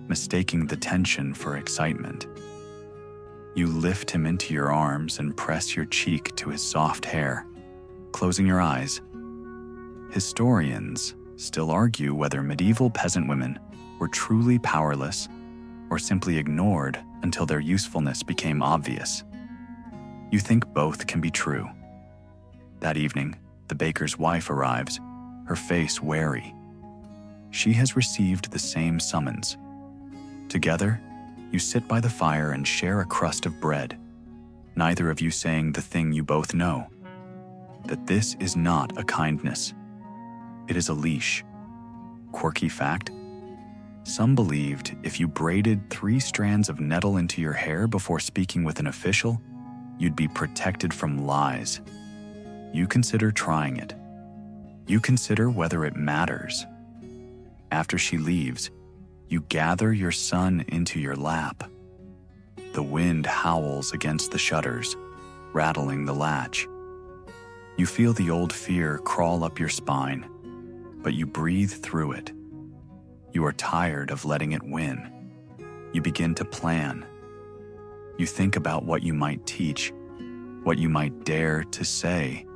mistaking the tension for excitement. You lift him into your arms and press your cheek to his soft hair, closing your eyes. Historians still argue whether medieval peasant women were truly powerless or simply ignored until their usefulness became obvious. You think both can be true. That evening, the baker's wife arrives, her face wary. She has received the same summons. Together, you sit by the fire and share a crust of bread, neither of you saying the thing you both know, that this is not a kindness. It is a leash. Quirky fact: some believed if you braided 3 strands of nettle into your hair before speaking with an official, you'd be protected from lies. You consider trying it. You consider whether it matters. After she leaves, you gather your son into your lap. The wind howls against the shutters, rattling the latch. You feel the old fear crawl up your spine, but you breathe through it. You are tired of letting it win. You begin to plan. You think about what you might teach, what you might dare to say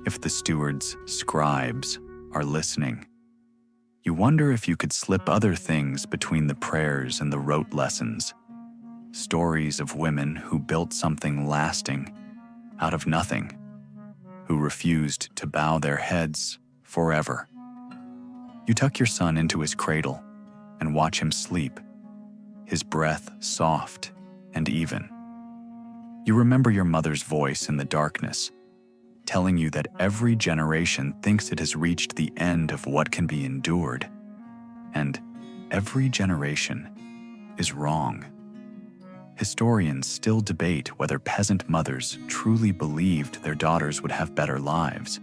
if the steward's scribes are listening. You wonder if you could slip other things between the prayers and the rote lessons. Stories of women who built something lasting out of nothing, who refused to bow their heads forever. You tuck your son into his cradle and watch him sleep, his breath soft and even. You remember your mother's voice in the darkness, telling you that every generation thinks it has reached the end of what can be endured, and every generation is wrong. Historians still debate whether peasant mothers truly believed their daughters would have better lives.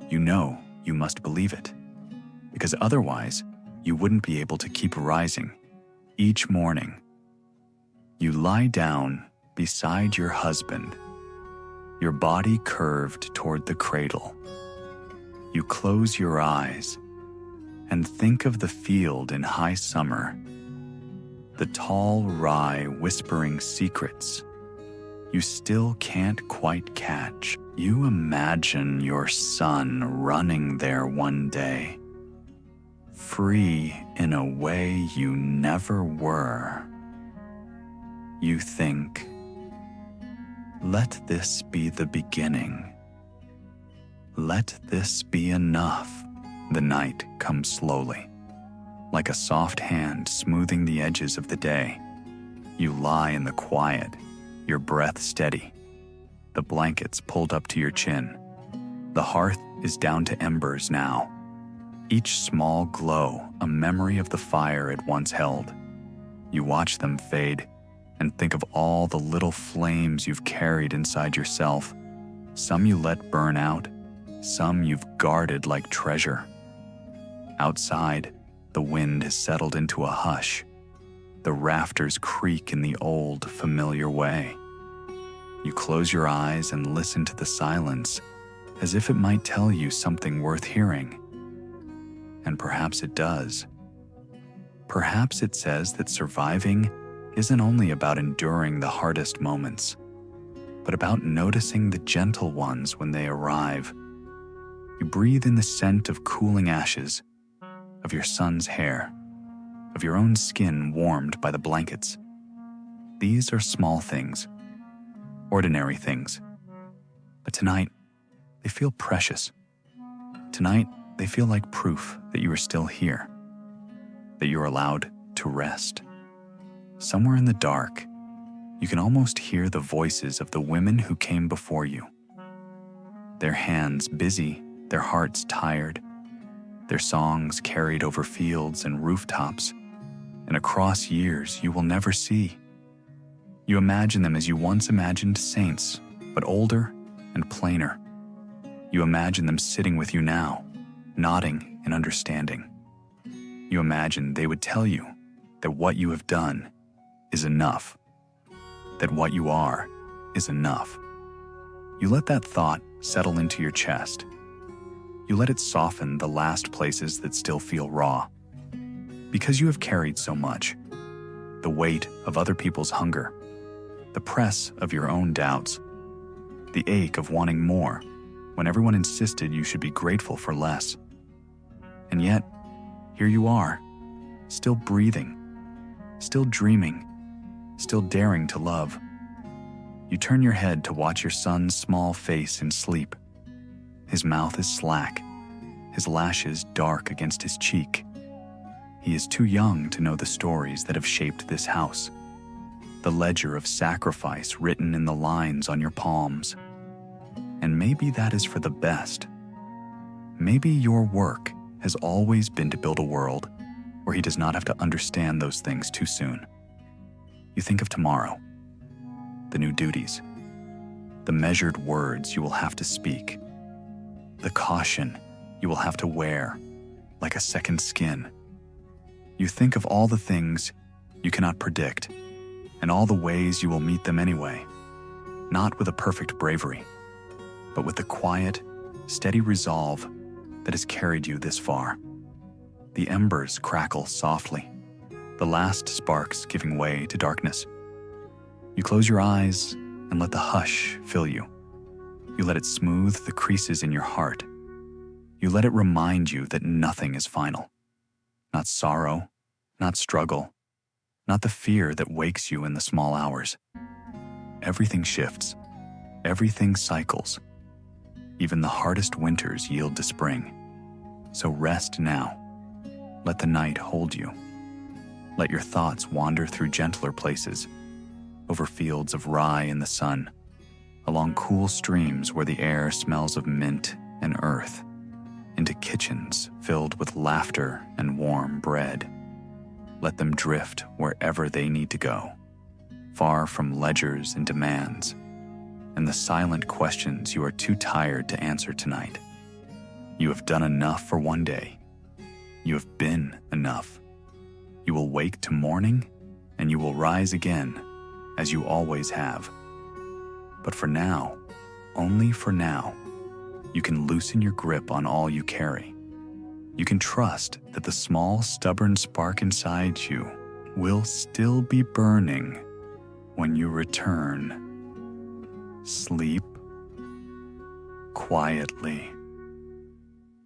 You know you must believe it, because otherwise you wouldn't be able to keep rising each morning. You lie down beside your husband, your body curved toward the cradle. You close your eyes and think of the field in high summer, the tall rye whispering secrets you still can't quite catch. You imagine your son running there one day, free in a way you never were. You think, let this be the beginning. Let this be enough. The night comes slowly, like a soft hand smoothing the edges of the day. You lie in the quiet, your breath steady, the blankets pulled up to your chin. The hearth is down to embers now, each small glow a memory of the fire it once held. You watch them fade and think of all the little flames you've carried inside yourself. Some you let burn out, some you've guarded like treasure. Outside, the wind has settled into a hush. The rafters creak in the old, familiar way. You close your eyes and listen to the silence, as if it might tell you something worth hearing. And perhaps it does. Perhaps it says that surviving isn't only about enduring the hardest moments, but about noticing the gentle ones when they arrive. You breathe in the scent of cooling ashes, of your son's hair, of your own skin warmed by the blankets. These are small things, ordinary things. But tonight, they feel precious. Tonight, they feel like proof that you are still here, that you're allowed to rest. Somewhere in the dark, you can almost hear the voices of the women who came before you. Their hands busy, their hearts tired, their songs carried over fields and rooftops, and across years you will never see. You imagine them as you once imagined saints, but older and plainer. You imagine them sitting with you now, nodding in understanding. You imagine they would tell you that what you have done is enough, that what you are is enough. You let that thought settle into your chest. You let it soften the last places that still feel raw. Because you have carried so much, the weight of other people's hunger, the press of your own doubts, the ache of wanting more when everyone insisted you should be grateful for less. And yet, here you are, still breathing, still dreaming, still daring to love. You turn your head to watch your son's small face in sleep. His mouth is slack, his lashes dark against his cheek. He is too young to know the stories that have shaped this house, the ledger of sacrifice written in the lines on your palms. And maybe that is for the best. Maybe your work has always been to build a world where he does not have to understand those things too soon. You think of tomorrow, the new duties, the measured words you will have to speak, the caution you will have to wear, like a second skin. You think of all the things you cannot predict and all the ways you will meet them anyway, not with a perfect bravery, but with the quiet, steady resolve that has carried you this far. The embers crackle softly, the last sparks giving way to darkness. You close your eyes and let the hush fill you. You let it smooth the creases in your heart. You let it remind you that nothing is final. Not sorrow, not struggle, not the fear that wakes you in the small hours. Everything shifts. Everything cycles. Even the hardest winters yield to spring. So rest now. Let the night hold you. Let your thoughts wander through gentler places, over fields of rye in the sun, along cool streams where the air smells of mint and earth, into kitchens filled with laughter and warm bread. Let them drift wherever they need to go, far from ledgers and demands, and the silent questions you are too tired to answer tonight. You have done enough for one day. You have been enough. You will wake to morning, and you will rise again, as you always have. But for now, only for now, you can loosen your grip on all you carry. You can trust that the small, stubborn spark inside you will still be burning when you return. Sleep quietly.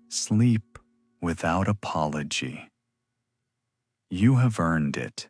Sleep without apology. You have earned it.